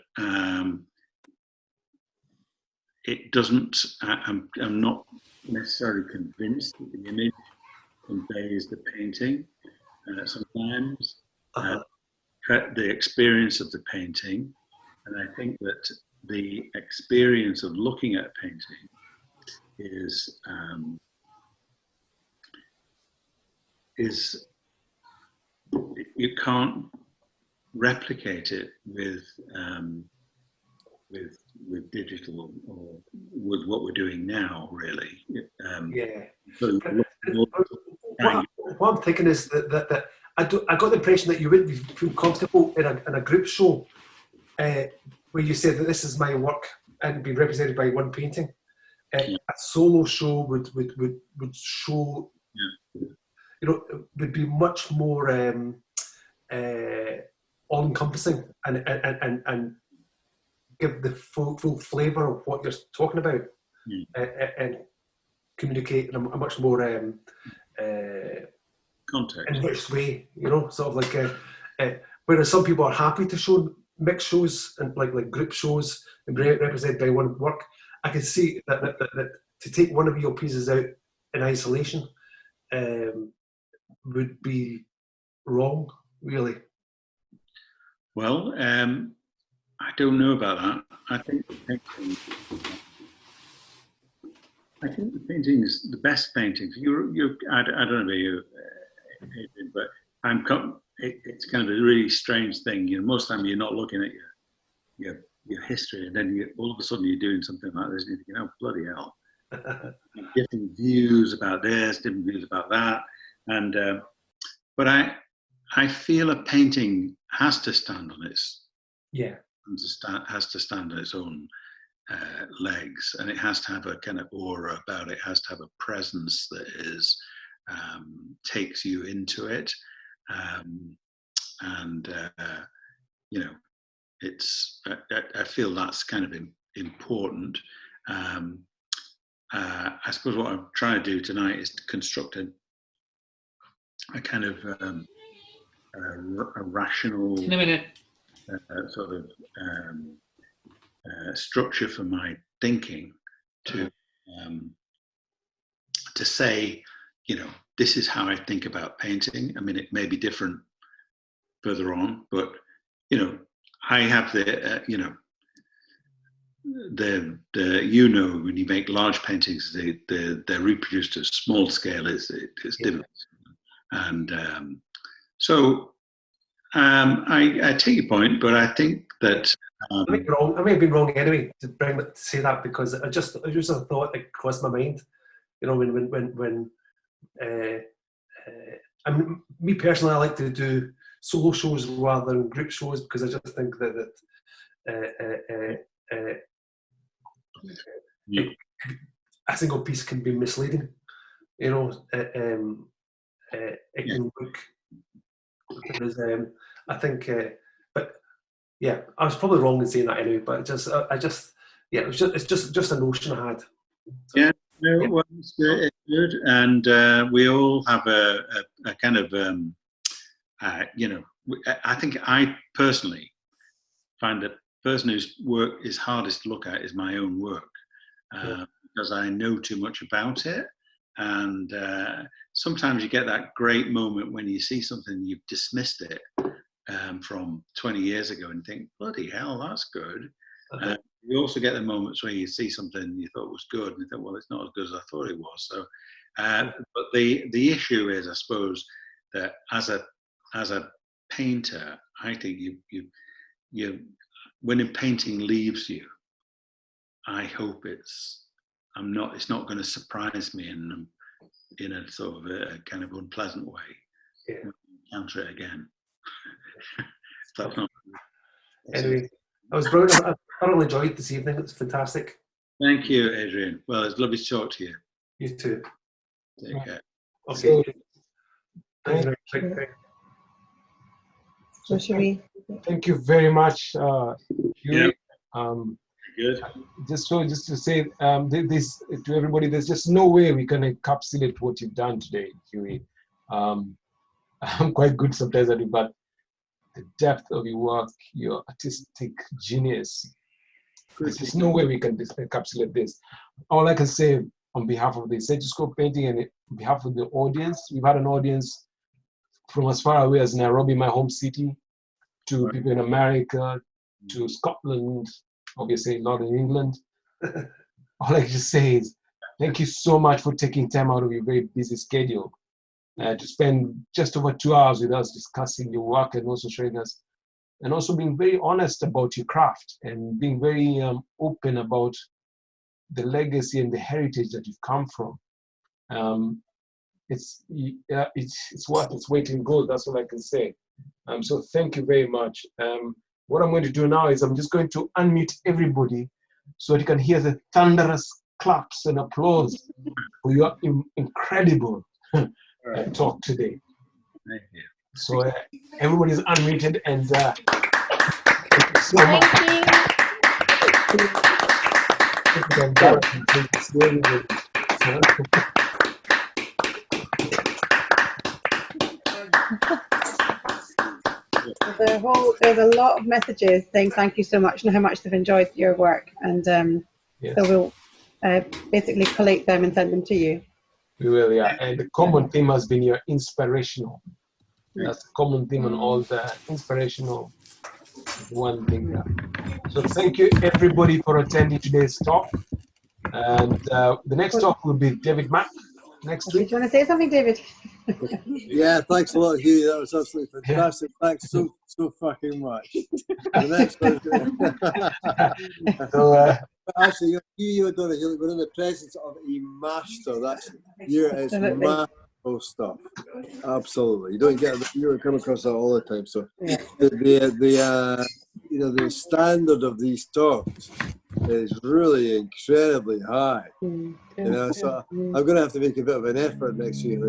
it doesn't. I'm not necessarily convinced that the image conveys the painting. Sometimes the experience of the painting, and I think that the experience of looking at a painting is you can't replicate it with digital or with what we're doing now, really. So what I'm thinking is that I got the impression that you wouldn't feel comfortable in a group show where you said that this is my work and be represented by one painting. A solo show would show, would be much more all-encompassing and give the full flavour of what you're talking about and communicate in a much more context, enriched way, sort of like whereas some people are happy to show mixed shows and like group shows and represented by one work. I can see that to take one of your pieces out in isolation would be wrong, really. Well, I don't know about that. I think the paintings, the best paintings. I don't know about you, but it's kind of a really strange thing. Most of the time you're not looking at your history, and then all of a sudden you're doing something like this, and you're thinking, oh bloody hell! Different views about this, different views about that, and but I feel a painting has to stand on its has to stand on its own legs, and it has to have a kind of aura about it. It has to have a presence that is takes you into it, and it's. I feel that's kind of important. I suppose what I'm trying to do tonight is to construct a kind of a rational sort of structure for my thinking to say, this is how I think about painting. I mean, it may be different further on, but I have the when you make large paintings, they're reproduced at small scale. It's different, and so I take your point, but I think that I may be wrong. I may have been wrong anyway to say that, because I just a thought that crossed my mind. When I mean, me personally, I like to do solo shows rather than group shows, because I just think that a single piece can be misleading. It can look. I think, but yeah, I was probably wrong in saying that anyway. But it's just a notion I had. So, yeah, no, well, it's good, and we all have a kind of I think I personally find that the person whose work is hardest to look at is my own work, because I know too much about it. And sometimes you get that great moment when you see something, you've dismissed it from 20 years ago and think, bloody hell, that's good. You also get the moments where you see something you thought was good and you think, well, it's not as good as I thought it was. So, but the issue is, I suppose, that as a painter, I think you when a painting leaves you, I hope it's not going to surprise me in a sort of a kind of unpleasant way. Yeah. When I encounter it again. That's not. Anyway, that was brilliant. I thoroughly enjoyed this evening. It was fantastic. Thank you, Adrian. Well, it's lovely to talk to you. You too. Take care. Okay. So, So should we? thank you very much, Hughie. Yeah. Good. Just to say this to everybody, there's just no way we can encapsulate what you've done today, Hughie. I'm quite good sometimes at it, but the depth of your work, your artistic genius, there's just no way we can encapsulate this. All I can say on behalf of the Stethoscope Painting and on behalf of the audience, we've had an audience from as far away as Nairobi, my home city, to people in America, to Scotland, obviously a lot in England. All I can just say is thank you so much for taking time out of your very busy schedule to spend just over 2 hours with us discussing your work and also showing us, and also being very honest about your craft and being very open about the legacy and the heritage that you've come from. It's worth its weight in gold, that's all I can say. So thank you very much. What I'm going to do now is I'm just going to unmute everybody so that you can hear the thunderous claps and applause for your incredible talk today. Thank you. So everybody's unmuted and thank you so much. There's a lot of messages saying thank you so much and how much they've enjoyed your work, and Yes. so we'll basically collate them and send them to you. We will, yeah. And the common theme has been your inspirational. That's the common theme on all the inspirational one thing. Yeah. So thank you everybody for attending today's talk. And the next talk will be David Mack next Do you week. want to say something, David? Yeah, thanks a lot, Hughie. That was absolutely fantastic. Thanks so fucking much. The next one. So, actually, Hughie O'Donaghue, we're in the presence of a master. That's it's masterful stuff. Absolutely, you don't come across that all the time. So Yeah. the standard of these talks is really incredibly high. So I'm going to have to make a bit of an effort next year.